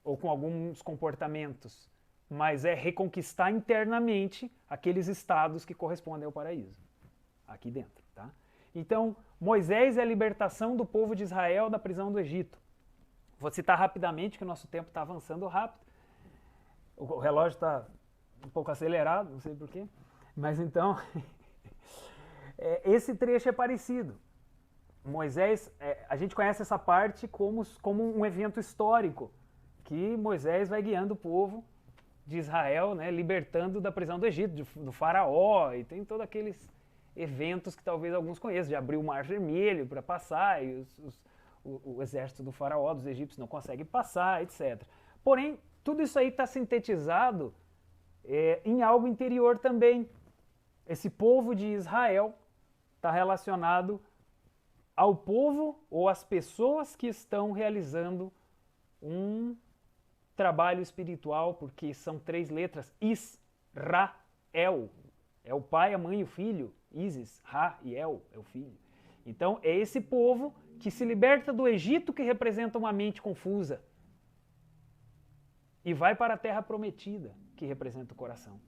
ou com alguns comportamentos, mas é reconquistar internamente aqueles estados que correspondem ao paraíso, aqui dentro, tá? Então, Moisés é a libertação do povo de Israel da prisão do Egito. Vou citar rapidamente, que o nosso tempo está avançando rápido. O relógio está um pouco acelerado, não sei porquê. Mas então, esse trecho é parecido. Moisés, a gente conhece essa parte como um evento histórico, que Moisés vai guiando o povo de Israel, né, libertando da prisão do Egito, do faraó, e tem todos aqueles eventos que talvez alguns conheçam, de abrir o Mar Vermelho para passar, e o exército do faraó, dos egípcios, não consegue passar, etc. Porém, tudo isso aí está sintetizado em algo interior também. Esse povo de Israel está relacionado ao povo ou às pessoas que estão realizando um trabalho espiritual, porque são 3 letras, Is-Ra-El. É o pai, a mãe e o filho. Isis, Ra e El é o filho. Então é esse povo que se liberta do Egito, que representa uma mente confusa, e vai para a terra prometida, que representa o coração,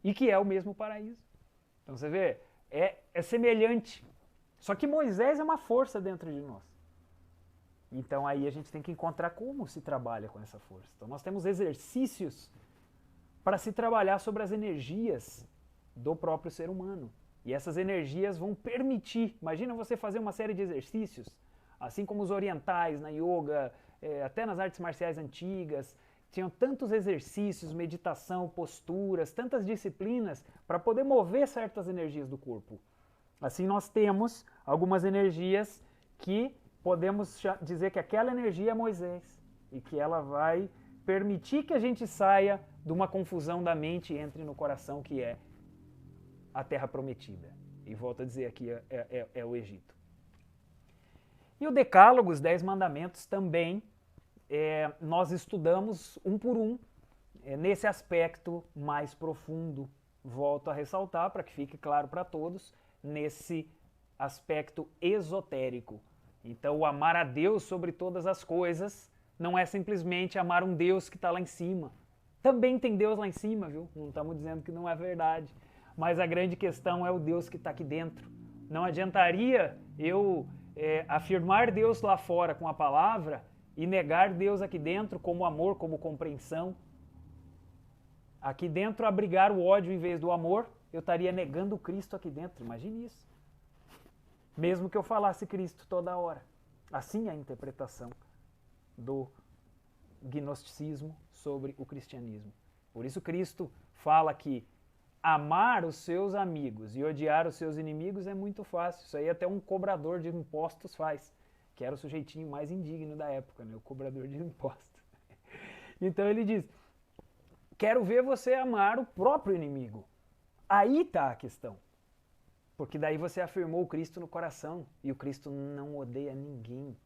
e que é o mesmo paraíso. Então você vê, é semelhante. Só que Moisés é uma força dentro de nós. Então aí a gente tem que encontrar como se trabalha com essa força. Então nós temos exercícios para se trabalhar sobre as energias do próprio ser humano. E essas energias vão permitir, imagina você fazer uma série de exercícios, assim como os orientais na yoga, até nas artes marciais antigas, tinham tantos exercícios, meditação, posturas, tantas disciplinas para poder mover certas energias do corpo. Assim nós temos algumas energias que podemos dizer que aquela energia é Moisés e que ela vai permitir que a gente saia de uma confusão da mente e entre no coração, que é a terra prometida. E volto a dizer aqui, é o Egito. E o Decálogo, os 10 mandamentos, também nós estudamos um por um, nesse aspecto mais profundo. Volto a ressaltar, para que fique claro para todos, nesse aspecto esotérico. Então, o amar a Deus sobre todas as coisas não é simplesmente amar um Deus que está lá em cima. Também tem Deus lá em cima, viu? Não estamos dizendo que não é verdade. Mas a grande questão é o Deus que está aqui dentro. Não adiantaria eu afirmar Deus lá fora com a palavra e negar Deus aqui dentro como amor, como compreensão. Aqui dentro abrigar o ódio em vez do amor, eu estaria negando o Cristo aqui dentro. Imagine isso. Mesmo que eu falasse Cristo toda hora. Assim é a interpretação do gnosticismo sobre o cristianismo. Por isso Cristo fala que amar os seus amigos e odiar os seus inimigos é muito fácil. Isso aí até um cobrador de impostos faz, que era o sujeitinho mais indigno da época, né? O cobrador de impostos. Então ele diz, quero ver você amar o próprio inimigo. Aí está a questão. Porque daí você afirmou o Cristo no coração, e o Cristo não odeia ninguém.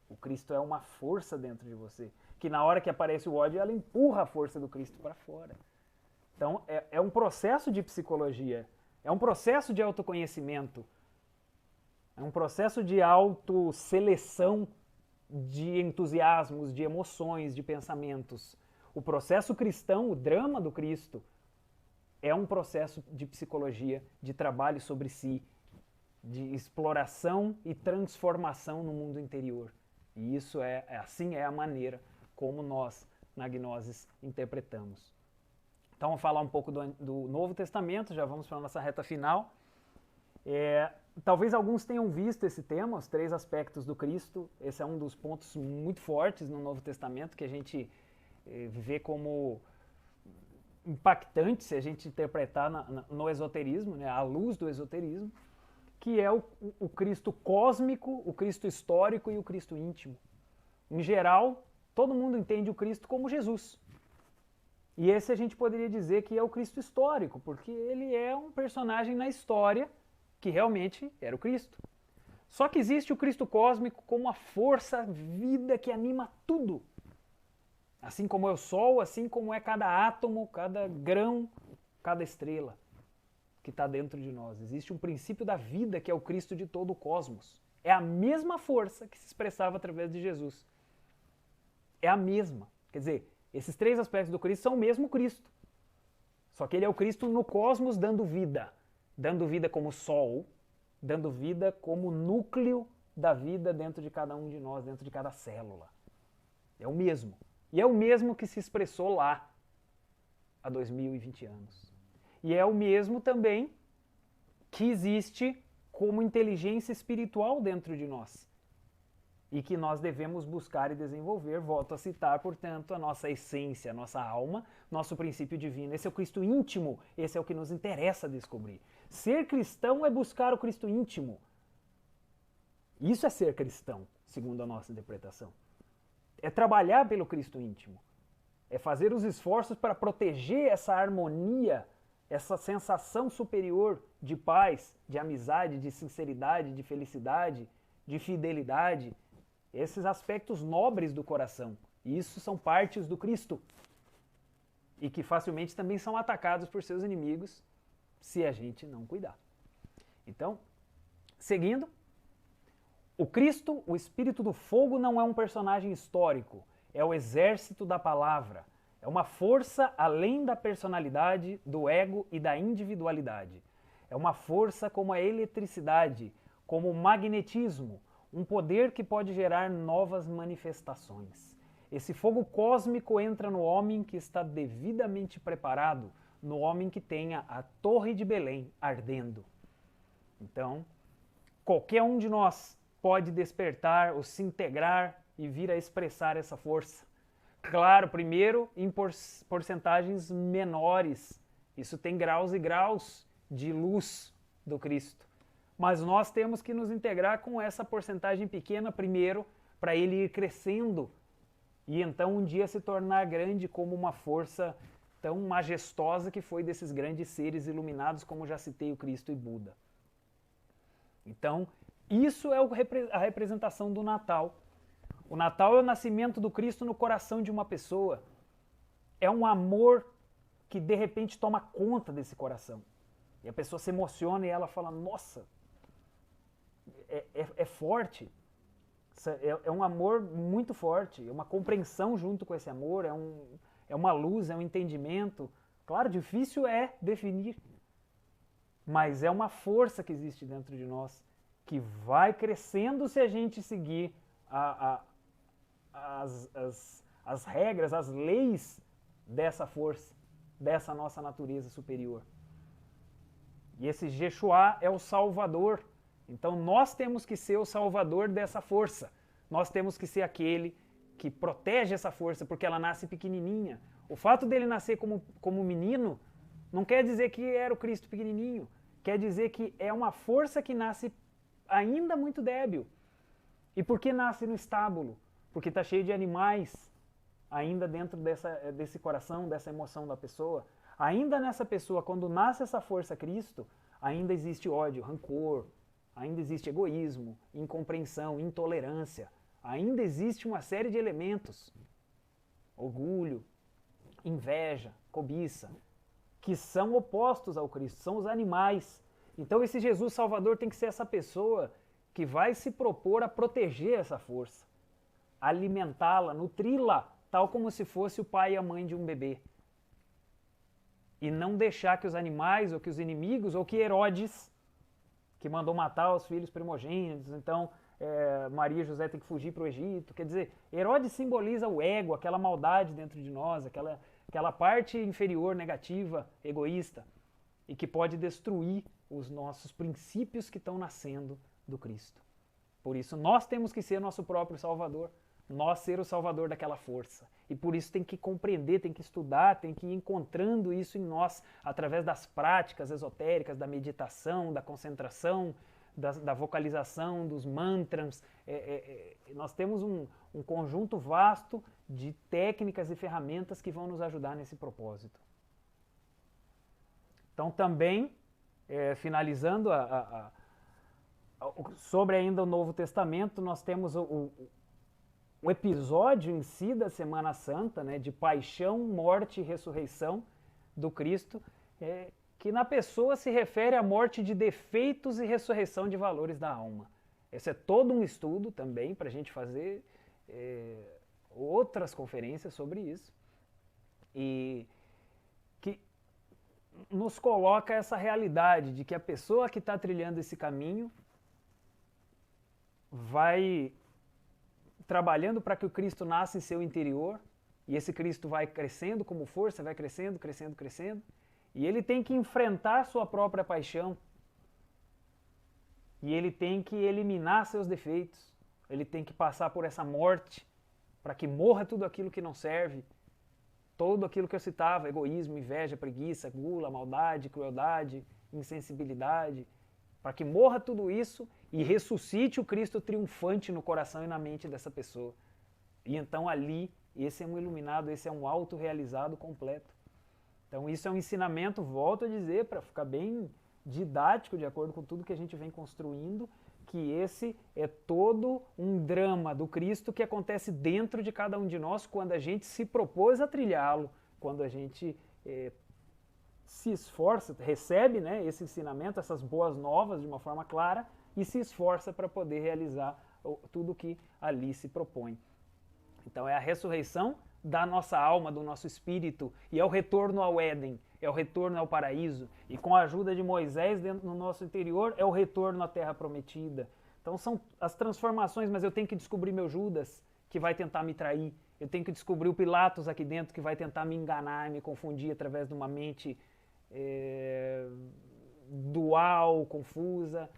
O Cristo é uma força dentro de você, que na hora que aparece o ódio, ela empurra a força do Cristo para fora. Então, é um processo de psicologia, é um processo de autoconhecimento, é um processo de autoseleção de entusiasmos, de emoções, de pensamentos. O processo cristão, o drama do Cristo, é um processo de psicologia, de trabalho sobre si, de exploração e transformação no mundo interior. E isso assim é a maneira como nós, na Gnosis, interpretamos. Então, vamos falar um pouco do Novo Testamento, já vamos para a nossa reta final. Talvez alguns tenham visto esse tema, os 3 aspectos do Cristo. Esse é um dos pontos muito fortes no Novo Testamento, que a gente vê como impactante se a gente interpretar no esoterismo, né, à luz do esoterismo, que é o Cristo cósmico, o Cristo histórico e o Cristo íntimo. Em geral, todo mundo entende o Cristo como Jesus. E esse a gente poderia dizer que é o Cristo histórico, porque ele é um personagem na história que realmente era o Cristo. Só que existe o Cristo cósmico como a força, vida que anima tudo. Assim como é o Sol, assim como é cada átomo, cada grão, cada estrela que está dentro de nós. Existe um princípio da vida que é o Cristo de todo o cosmos. É a mesma força que se expressava através de Jesus. É a mesma. Quer dizer, esses 3 aspectos do Cristo são o mesmo Cristo. Só que ele é o Cristo no cosmos dando vida. Dando vida como Sol, dando vida como núcleo da vida dentro de cada um de nós, dentro de cada célula. É o mesmo. E é o mesmo que se expressou lá há 2020 anos. E é o mesmo também que existe como inteligência espiritual dentro de nós. E que nós devemos buscar e desenvolver. Volto a citar, portanto, a nossa essência, a nossa alma, nosso princípio divino. Esse é o Cristo íntimo, esse é o que nos interessa descobrir. Ser cristão é buscar o Cristo íntimo. Isso é ser cristão, segundo a nossa interpretação. É trabalhar pelo Cristo íntimo. É fazer os esforços para proteger essa harmonia, essa sensação superior de paz, de amizade, de sinceridade, de felicidade, de fidelidade, esses aspectos nobres do coração. Isso são partes do Cristo. E que facilmente também são atacados por seus inimigos se a gente não cuidar. Então, seguindo, o Cristo, o Espírito do Fogo, não é um personagem histórico, é o exército da palavra. É uma força além da personalidade, do ego e da individualidade. É uma força como a eletricidade, como o magnetismo, um poder que pode gerar novas manifestações. Esse fogo cósmico entra no homem que está devidamente preparado, no homem que tenha a Torre de Belém ardendo. Então, qualquer um de nós pode despertar ou se integrar e vir a expressar essa força. Claro, primeiro em porcentagens menores. Isso tem graus e graus de luz do Cristo. Mas nós temos que nos integrar com essa porcentagem pequena primeiro, para ele ir crescendo e então um dia se tornar grande como uma força tão majestosa que foi desses grandes seres iluminados, como já citei o Cristo e Buda. Então, isso é a representação do Natal. O Natal é o nascimento do Cristo no coração de uma pessoa. É um amor que de repente toma conta desse coração. E a pessoa se emociona e ela fala, nossa, é forte. É um amor muito forte, é uma compreensão junto com esse amor, é uma luz, é um entendimento. Claro, difícil é definir, mas é uma força que existe dentro de nós, que vai crescendo se a gente seguir as regras, as leis dessa força, dessa nossa natureza superior. E esse Jeshua é o Salvador. Então nós temos que ser o salvador dessa força. Nós temos que ser aquele que protege essa força, porque ela nasce pequenininha. O fato dele nascer como menino não quer dizer que era o Cristo pequenininho. Quer dizer que é uma força que nasce ainda muito débil. E por que nasce no estábulo? Porque está cheio de animais ainda dentro desse coração, dessa emoção da pessoa. Ainda nessa pessoa, quando nasce essa força Cristo, ainda existe ódio, rancor, ainda existe egoísmo, incompreensão, intolerância. Ainda existe uma série de elementos. Orgulho, inveja, cobiça. que são opostos ao Cristo, são os animais. Então esse Jesus Salvador tem que ser essa pessoa que vai se propor a proteger essa força, alimentá-la, nutri-la, tal como se fosse o pai e a mãe de um bebê. E não deixar que os animais, ou que os inimigos, ou que Herodes, que mandou matar os filhos primogênitos, então Maria e José têm que fugir para o Egito. Quer dizer, Herodes simboliza o ego, aquela maldade dentro de nós, aquela parte inferior, negativa, egoísta, e que pode destruir os nossos princípios que estão nascendo do Cristo. Por isso, nós temos que ser nosso próprio Salvador, nós ser o Salvador daquela força. E por isso tem que compreender, tem que estudar, tem que ir encontrando isso em nós através das práticas esotéricas, da meditação, da concentração, da vocalização, dos mantras. Nós temos um conjunto vasto de técnicas e ferramentas que vão nos ajudar nesse propósito. Então também, finalizando sobre ainda o Novo Testamento, nós temos o episódio em si da Semana Santa, né, de paixão, morte e ressurreição do Cristo, que na pessoa se refere à morte de defeitos e ressurreição de valores da alma. Esse é todo um estudo também para a gente fazer outras conferências sobre isso, e que nos coloca essa realidade de que a pessoa que está trilhando esse caminho vai trabalhando para que o Cristo nasça em seu interior, e esse Cristo vai crescendo como força, vai crescendo, crescendo, crescendo, e ele tem que enfrentar sua própria paixão, e ele tem que eliminar seus defeitos, ele tem que passar por essa morte, para que morra tudo aquilo que não serve, tudo aquilo que eu citava, egoísmo, inveja, preguiça, gula, maldade, crueldade, insensibilidade, para que morra tudo isso e ressuscite o Cristo triunfante no coração e na mente dessa pessoa. E então ali, esse é um iluminado, esse é um autorrealizado completo. Então isso é um ensinamento, volto a dizer, para ficar bem didático, de acordo com tudo que a gente vem construindo, que esse é todo um drama do Cristo que acontece dentro de cada um de nós quando a gente se propôs a trilhá-lo, quando a gente se esforça, recebe, né, esse ensinamento, essas boas novas de uma forma clara e se esforça para poder realizar tudo que ali se propõe. Então é a ressurreição da nossa alma, do nosso espírito, e é o retorno ao Éden, é o retorno ao paraíso, e com a ajuda de Moisés dentro do nosso interior é o retorno à terra prometida. Então são as transformações, mas eu tenho que descobrir meu Judas, que vai tentar me trair, eu tenho que descobrir o Pilatos aqui dentro, que vai tentar me enganar, me confundir através de uma mente dual, confusa.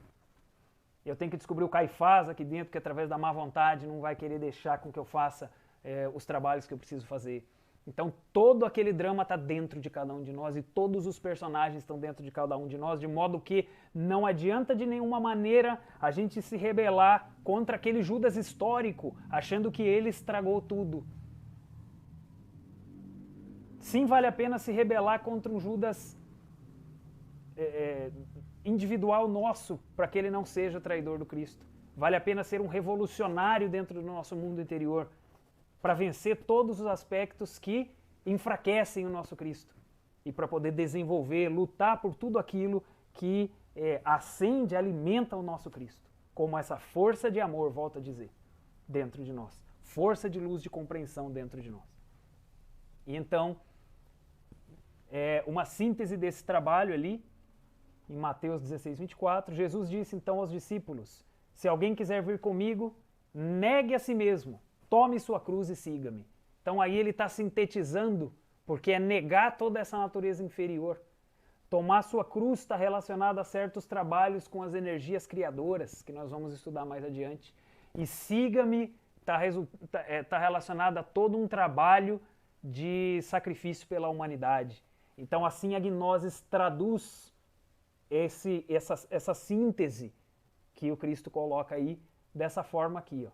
Eu tenho que descobrir o Caifás aqui dentro, que através da má vontade não vai querer deixar com que eu faça os trabalhos que eu preciso fazer. Então todo aquele drama está dentro de cada um de nós e todos os personagens estão dentro de cada um de nós, de modo que não adianta de nenhuma maneira a gente se rebelar contra aquele Judas histórico, achando que ele estragou tudo. Sim, vale a pena se rebelar contra um Judas individual nosso, para que ele não seja traidor do Cristo. Vale a pena ser um revolucionário dentro do nosso mundo interior, para vencer todos os aspectos que enfraquecem o nosso Cristo. E para poder desenvolver, lutar por tudo aquilo que acende, alimenta o nosso Cristo. Como essa força de amor, volto a dizer, dentro de nós. Força de luz, de compreensão dentro de nós. E então, uma síntese desse trabalho ali, em Mateus 16, 24, Jesus disse então aos discípulos: se alguém quiser vir comigo, negue a si mesmo, tome sua cruz e siga-me. Então aí ele está sintetizando, porque é negar toda essa natureza inferior. Tomar sua cruz está relacionado a certos trabalhos com as energias criadoras, que nós vamos estudar mais adiante. E siga-me está relacionado a todo um trabalho de sacrifício pela humanidade. Então assim a Gnosis traduz essa síntese que o Cristo coloca aí, dessa forma aqui, ó.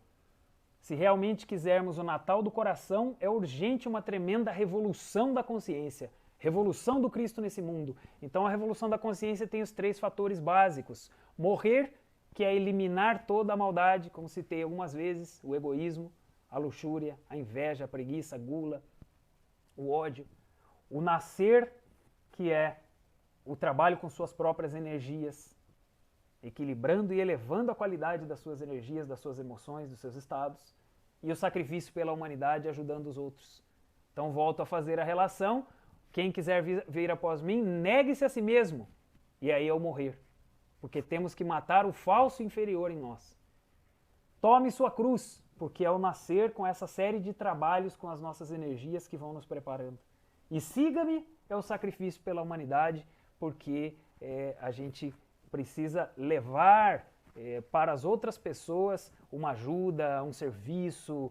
Se realmente quisermos o Natal do coração, é urgente uma tremenda revolução da consciência, revolução do Cristo nesse mundo. Então a revolução da consciência tem os 3 fatores básicos: morrer, que é eliminar toda a maldade, como citei algumas vezes, o egoísmo, a luxúria, a inveja, a preguiça, a gula, o ódio. O nascer, que é o trabalho com suas próprias energias, equilibrando e elevando a qualidade das suas energias, das suas emoções, dos seus estados, e o sacrifício pela humanidade ajudando os outros. Então volto a fazer a relação, quem quiser vir após mim, negue-se a si mesmo, e aí eu morrer, porque temos que matar o falso inferior em nós. Tome sua cruz, porque ao nascer com essa série de trabalhos com as nossas energias que vão nos preparando. E siga-me é o sacrifício pela humanidade, porque a gente precisa levar para as outras pessoas uma ajuda, um serviço,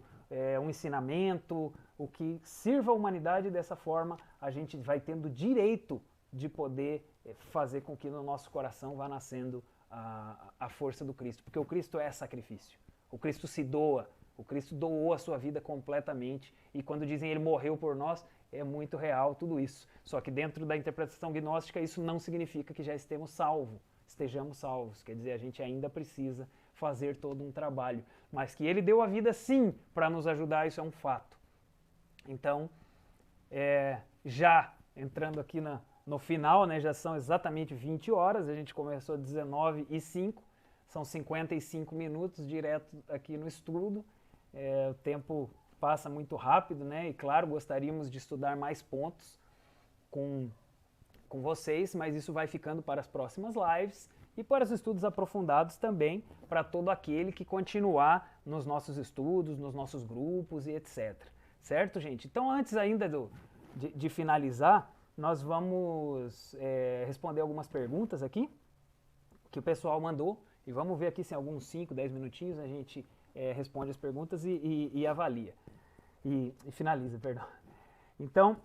um ensinamento, o que sirva a humanidade. Dessa forma a gente vai tendo direito de poder fazer com que no nosso coração vá nascendo a força do Cristo, porque o Cristo é sacrifício, o Cristo se doa, o Cristo doou a sua vida completamente, e quando dizem ele morreu por nós, é muito real tudo isso. Só que dentro da interpretação gnóstica isso não significa que já estejamos salvos, quer dizer, a gente ainda precisa fazer todo um trabalho, mas que ele deu a vida sim para nos ajudar, isso é um fato. Então, já entrando aqui no final, né, já são exatamente 20 horas, a gente começou às 19h05, são 55 minutos direto aqui no estudo. O tempo passa muito rápido, né? E claro, gostaríamos de estudar mais pontos com vocês, mas isso vai ficando para as próximas lives e para os estudos aprofundados também, para todo aquele que continuar nos nossos estudos, nos nossos grupos e etc. Certo, gente? Então, antes ainda de finalizar, nós vamos responder algumas perguntas aqui que o pessoal mandou, e vamos ver aqui se em alguns 5, 10 minutinhos a gente responde as perguntas e avalia. E finaliza, perdão. Então,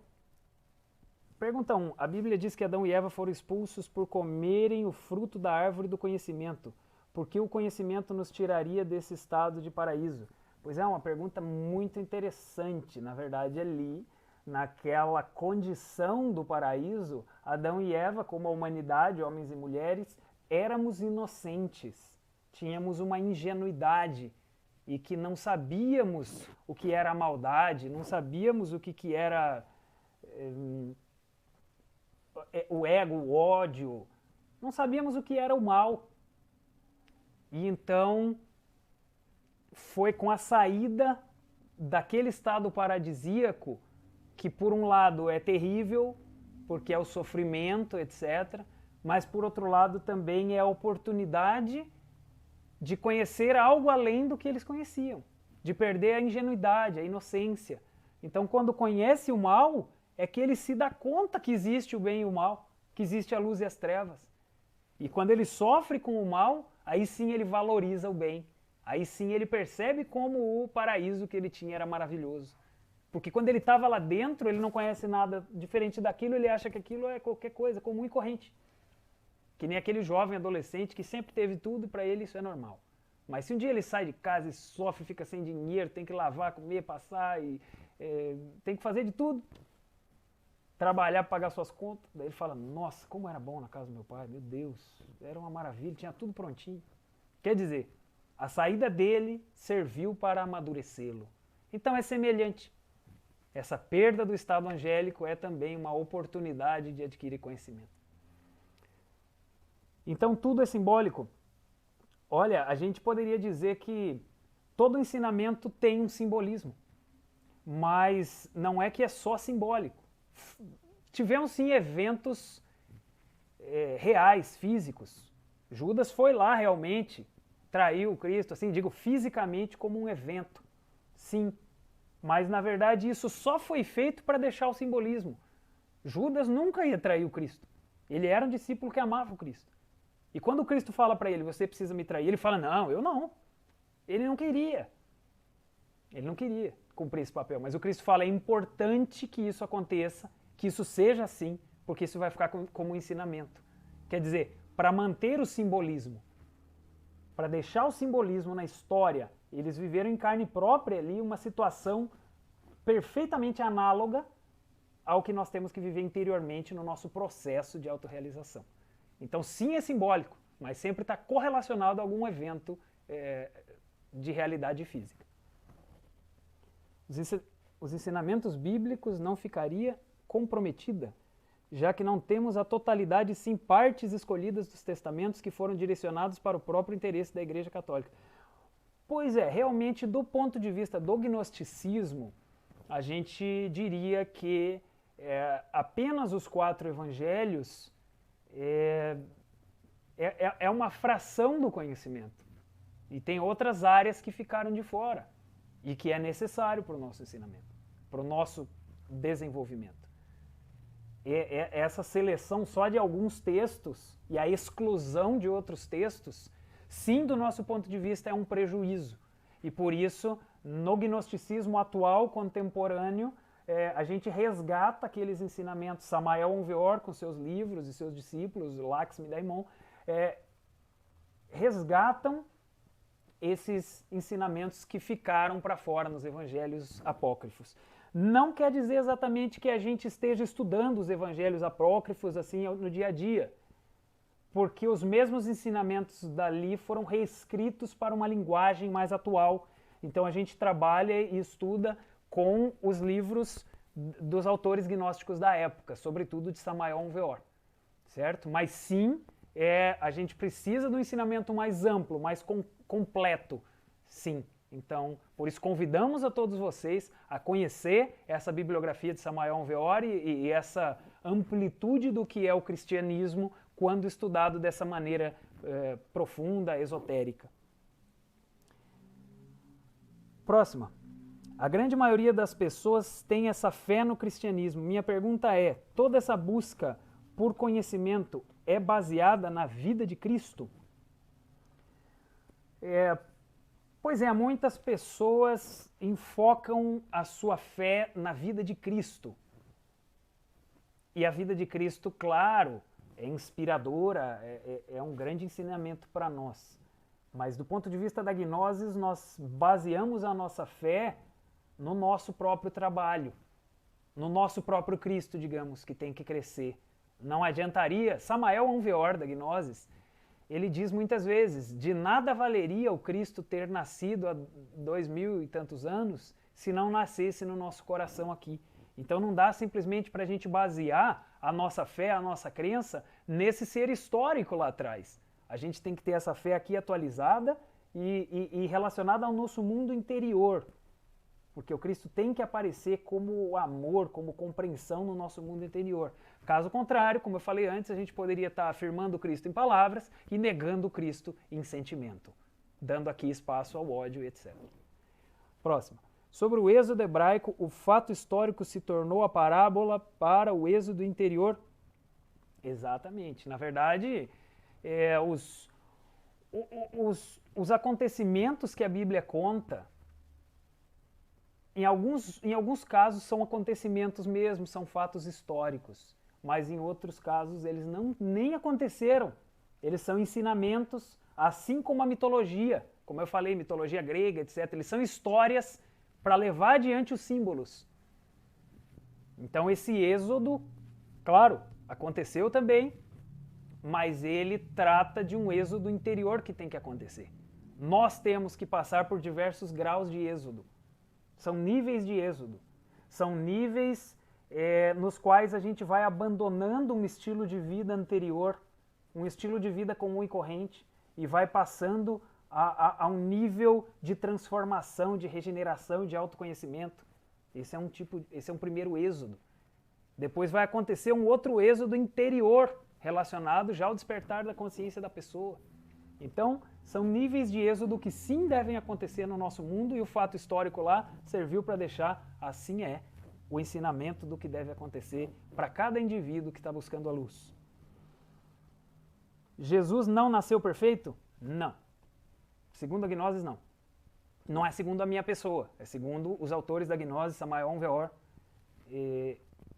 pergunta 1. A Bíblia diz que Adão e Eva foram expulsos por comerem o fruto da árvore do conhecimento. Por que o conhecimento nos tiraria desse estado de paraíso? Pois é, uma pergunta muito interessante. Na verdade, ali, naquela condição do paraíso, Adão e Eva, como a humanidade, homens e mulheres, éramos inocentes. Tínhamos uma ingenuidade e que não sabíamos o que era a maldade, não sabíamos o que era o ego, o ódio, não sabíamos o que era o mal. E então foi com a saída daquele estado paradisíaco, que por um lado é terrível, porque é o sofrimento, etc., mas por outro lado também é a oportunidade de conhecer algo além do que eles conheciam, de perder a ingenuidade, a inocência. Então, quando conhece o mal, é que ele se dá conta que existe o bem e o mal, que existe a luz e as trevas. E quando ele sofre com o mal, aí sim ele valoriza o bem. Aí sim ele percebe como o paraíso que ele tinha era maravilhoso. Porque quando ele estava lá dentro, ele não conhece nada diferente daquilo, ele acha que aquilo é qualquer coisa, comum e corrente. Que nem aquele jovem adolescente que sempre teve tudo, para ele isso é normal. Mas se um dia ele sai de casa e sofre, fica sem dinheiro, tem que lavar, comer, passar, tem que fazer de tudo, trabalhar para pagar suas contas, daí ele fala, nossa, como era bom na casa do meu pai, meu Deus, era uma maravilha, tinha tudo prontinho. Quer dizer, a saída dele serviu para amadurecê-lo. Então é semelhante. Essa perda do estado angélico é também uma oportunidade de adquirir conhecimento. Então tudo é simbólico. Olha, a gente poderia dizer que todo ensinamento tem um simbolismo, mas não é que é só simbólico. Tivemos sim eventos reais, físicos. Judas foi lá realmente, traiu Cristo, assim, digo fisicamente como um evento, sim. Mas na verdade isso só foi feito para deixar o simbolismo. Judas nunca ia trair o Cristo. Ele era um discípulo que amava o Cristo. E quando o Cristo fala para ele, você precisa me trair, ele fala, não, eu não. Ele não queria. Ele não queria cumprir esse papel. Mas o Cristo fala, é importante que isso aconteça, que isso seja assim, porque isso vai ficar como um ensinamento. Quer dizer, para manter o simbolismo, para deixar o simbolismo na história, eles viveram em carne própria ali uma situação perfeitamente análoga ao que nós temos que viver interiormente no nosso processo de autorrealização. Então sim é simbólico, mas sempre está correlacionado a algum evento de realidade física. Os ensinamentos bíblicos não ficaria comprometida? já que não temos a totalidade, sim partes escolhidas dos testamentos que foram direcionados para o próprio interesse da Igreja Católica. Pois é, realmente, do ponto de vista do gnosticismo, a gente diria que apenas os 4 evangelhos é uma fração do conhecimento. E tem outras áreas que ficaram de fora e que é necessário para o nosso ensinamento, para o nosso desenvolvimento. Essa seleção só de alguns textos e a exclusão de outros textos, sim, do nosso ponto de vista, é um prejuízo. E por isso, no gnosticismo atual, contemporâneo, a gente resgata aqueles ensinamentos. Samael Aun Weor, com seus livros e seus discípulos, Laxmi Daimon, resgatam esses ensinamentos que ficaram para fora nos evangelhos apócrifos. Não quer dizer exatamente que a gente esteja estudando os evangelhos apócrifos assim no dia a dia, porque os mesmos ensinamentos dali foram reescritos para uma linguagem mais atual. Então a gente trabalha e estuda com os livros dos autores gnósticos da época, sobretudo de Samael Aun Weor, certo? Mas sim, a gente precisa do ensinamento mais amplo, mais completo, sim. Então, por isso convidamos a todos vocês a conhecer essa bibliografia de Samael Aun Weor e essa amplitude do que é o cristianismo quando estudado dessa maneira profunda, esotérica. Próxima. A grande maioria das pessoas tem essa fé no cristianismo. Minha pergunta é, toda essa busca por conhecimento é baseada na vida de Cristo? Pois é, muitas pessoas enfocam a sua fé na vida de Cristo. E a vida de Cristo, claro, é inspiradora, é um grande ensinamento para nós. Mas do ponto de vista da gnose, nós baseamos a nossa fé no nosso próprio trabalho, no nosso próprio Cristo, digamos, que tem que crescer. Não adiantaria, Samael Aun Weor, da Gnosis, ele diz muitas vezes, de nada valeria o Cristo ter nascido há 2000 e tantos anos se não nascesse no nosso coração aqui. Então não dá simplesmente para a gente basear a nossa fé, a nossa crença nesse ser histórico lá atrás. A gente tem que ter essa fé aqui atualizada e relacionada ao nosso mundo interior. Porque o Cristo tem que aparecer como amor, como compreensão no nosso mundo interior. Caso contrário, como eu falei antes, a gente poderia estar afirmando o Cristo em palavras e negando o Cristo em sentimento, dando aqui espaço ao ódio, etc. Próxima. Sobre o êxodo hebraico, o fato histórico se tornou a parábola para o êxodo interior? Exatamente. Na verdade, os acontecimentos que a Bíblia conta, em alguns casos são acontecimentos mesmo, são fatos históricos, mas em outros casos eles nem aconteceram. Eles são ensinamentos, assim como a mitologia, como eu falei, mitologia grega, etc. Eles são histórias para levar adiante os símbolos. Então esse êxodo, claro, aconteceu também, mas ele trata de um êxodo interior que tem que acontecer. Nós temos que passar por diversos graus de êxodo. São níveis de êxodo. São níveis nos quais a gente vai abandonando um estilo de vida anterior, um estilo de vida comum e corrente, e vai passando a um nível de transformação, de regeneração, de autoconhecimento. Esse é um primeiro êxodo. Depois vai acontecer um outro êxodo interior, relacionado já ao despertar da consciência da pessoa. Então, são níveis de êxodo que sim devem acontecer no nosso mundo, e o fato histórico lá serviu para deixar, assim é, o ensinamento do que deve acontecer para cada indivíduo que está buscando a luz. Jesus não nasceu perfeito? Não. Segundo a Gnosis, não. Não é segundo a minha pessoa, é segundo os autores da Gnosis, Samael Aun Weor,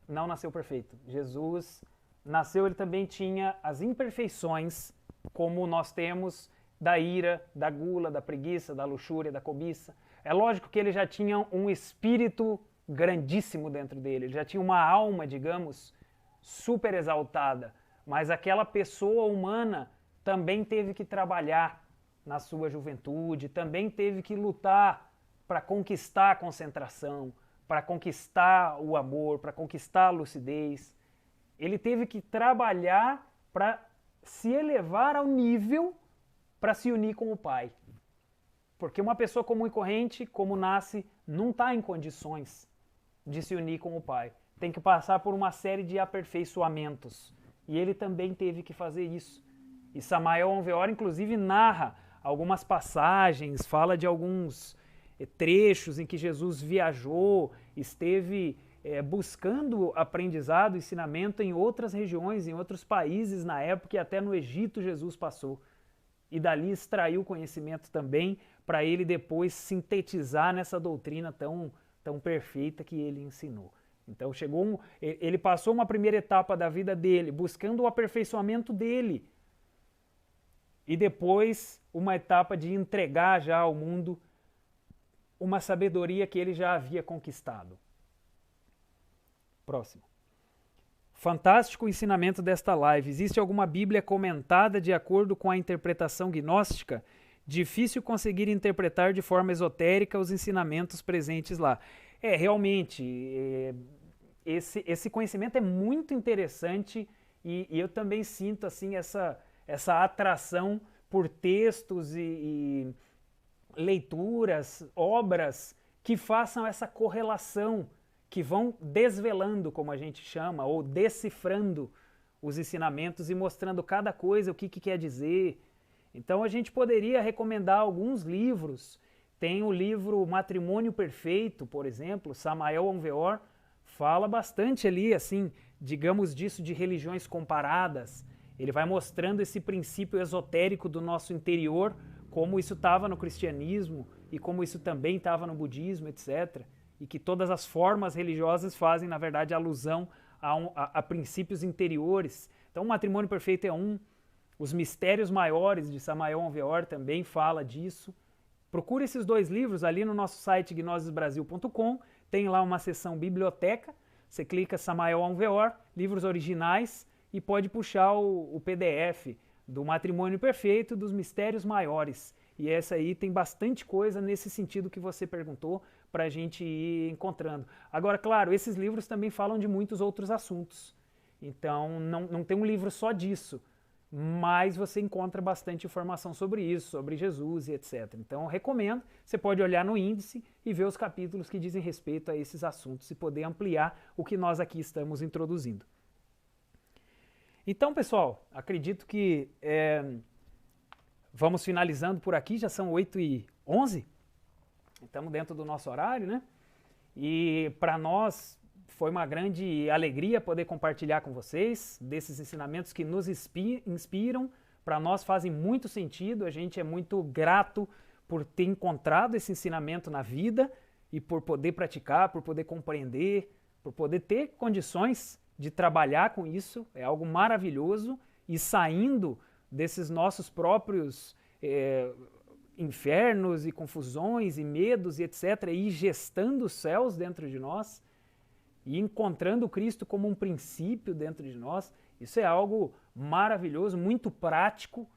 não nasceu perfeito. Jesus nasceu, ele também tinha as imperfeições, como nós temos da ira, da gula, da preguiça, da luxúria, da cobiça. É lógico que ele já tinha um espírito grandíssimo dentro dele, ele já tinha uma alma, digamos, super exaltada, mas aquela pessoa humana também teve que trabalhar na sua juventude, também teve que lutar para conquistar a concentração, para conquistar o amor, para conquistar a lucidez. Ele teve que trabalhar para se elevar ao nível para se unir com o Pai. Porque uma pessoa comum e corrente, como nasce, não está em condições de se unir com o Pai. Tem que passar por uma série de aperfeiçoamentos. E ele também teve que fazer isso. E Samael Aun Weor, inclusive, narra algumas passagens, fala de alguns trechos em que Jesus viajou, esteve buscando aprendizado, ensinamento em outras regiões, em outros países na época, e até no Egito Jesus passou. E dali extraiu conhecimento também para ele depois sintetizar nessa doutrina tão perfeita que ele ensinou. Então ele passou uma primeira etapa da vida dele, buscando o aperfeiçoamento dele. E depois uma etapa de entregar já ao mundo uma sabedoria que ele já havia conquistado. Próximo. Fantástico o ensinamento desta live. Existe alguma Bíblia comentada de acordo com a interpretação gnóstica? Difícil conseguir interpretar de forma esotérica os ensinamentos presentes lá. Realmente, esse conhecimento é muito interessante e eu também sinto assim essa atração por textos e leituras, obras que façam essa correlação, que vão desvelando, como a gente chama, ou decifrando os ensinamentos e mostrando cada coisa, o que quer dizer. Então a gente poderia recomendar alguns livros. Tem o livro Matrimônio Perfeito, por exemplo, Samael Aun Weor fala bastante ali, assim, digamos disso, de religiões comparadas. Ele vai mostrando esse princípio esotérico do nosso interior, como isso estava no cristianismo e como isso também estava no budismo, etc. E que todas as formas religiosas fazem, na verdade, alusão a princípios interiores. Então, o Matrimônio Perfeito é um. Os Mistérios Maiores, de Samael Aun Weor, também fala disso. Procure esses dois livros ali no nosso site gnosisbrasil.com. Tem lá uma seção biblioteca. Você clica Samael Aun Weor, livros originais, e pode puxar o PDF do Matrimônio Perfeito, dos Mistérios Maiores. E essa aí tem bastante coisa nesse sentido que você perguntou para a gente ir encontrando. Agora, claro, esses livros também falam de muitos outros assuntos. Então, não tem um livro só disso, mas você encontra bastante informação sobre isso, sobre Jesus e etc. Então, eu recomendo, você pode olhar no índice e ver os capítulos que dizem respeito a esses assuntos e poder ampliar o que nós aqui estamos introduzindo. Então, pessoal, acredito que vamos finalizando por aqui, já são 8h11, estamos dentro do nosso horário, né? E para nós foi uma grande alegria poder compartilhar com vocês desses ensinamentos que nos inspiram, para nós fazem muito sentido, a gente é muito grato por ter encontrado esse ensinamento na vida e por poder praticar, por poder compreender, por poder ter condições de trabalhar com isso, é algo maravilhoso, e saindo desses nossos próprios infernos e confusões e medos e etc, e gestando os céus dentro de nós, e encontrando Cristo como um princípio dentro de nós, isso é algo maravilhoso, muito prático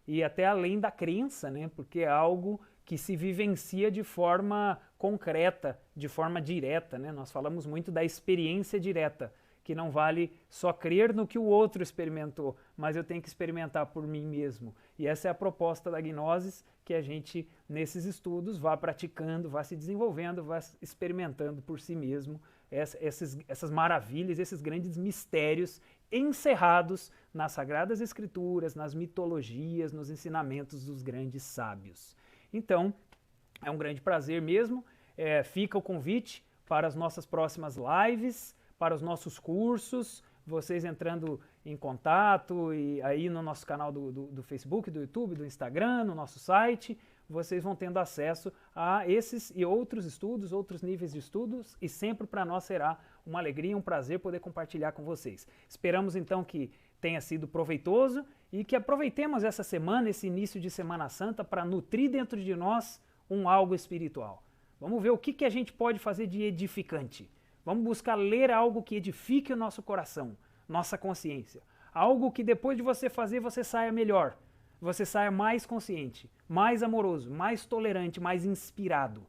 e até além da crença, né? Porque é algo que se vivencia de forma concreta, de forma direta, né? Nós falamos muito da experiência direta, que não vale só crer no que o outro experimentou, mas eu tenho que experimentar por mim mesmo. E essa é a proposta da Gnosis, que a gente, nesses estudos, vá praticando, vá se desenvolvendo, vá experimentando por si mesmo essas maravilhas, esses grandes mistérios encerrados nas Sagradas Escrituras, nas mitologias, nos ensinamentos dos grandes sábios. Então, é um grande prazer mesmo. Fica o convite para as nossas próximas lives, para os nossos cursos, vocês entrando em contato e aí no nosso canal do Facebook, do YouTube, do Instagram, no nosso site, vocês vão tendo acesso a esses e outros estudos, outros níveis de estudos, e sempre para nós será uma alegria, um prazer poder compartilhar com vocês. Esperamos então que tenha sido proveitoso e que aproveitemos essa semana, esse início de Semana Santa, para nutrir dentro de nós um algo espiritual. Vamos ver o que a gente pode fazer de edificante. Vamos buscar ler algo que edifique o nosso coração, nossa consciência. Algo que depois de você fazer, você saia melhor. Você saia mais consciente, mais amoroso, mais tolerante, mais inspirado.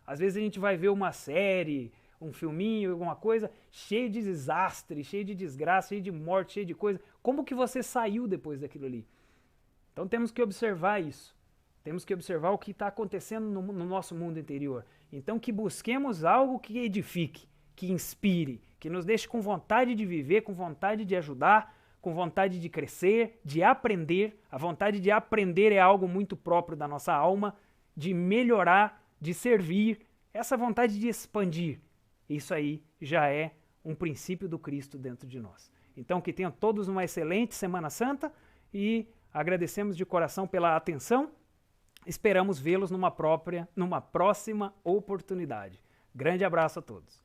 Às vezes a gente vai ver uma série, um filminho, alguma coisa, cheio de desastre, cheio de desgraça, cheio de morte, cheio de coisa. Como que você saiu depois daquilo ali? Então temos que observar isso. Temos que observar o que está acontecendo no nosso mundo interior. Então que busquemos algo que edifique, que inspire, que nos deixe com vontade de viver, com vontade de ajudar, com vontade de crescer, de aprender. A vontade de aprender é algo muito próprio da nossa alma, de melhorar, de servir, essa vontade de expandir. Isso aí já é um princípio do Cristo dentro de nós. Então que tenham todos uma excelente Semana Santa e agradecemos de coração pela atenção. Esperamos vê-los numa próxima oportunidade. Grande abraço a todos.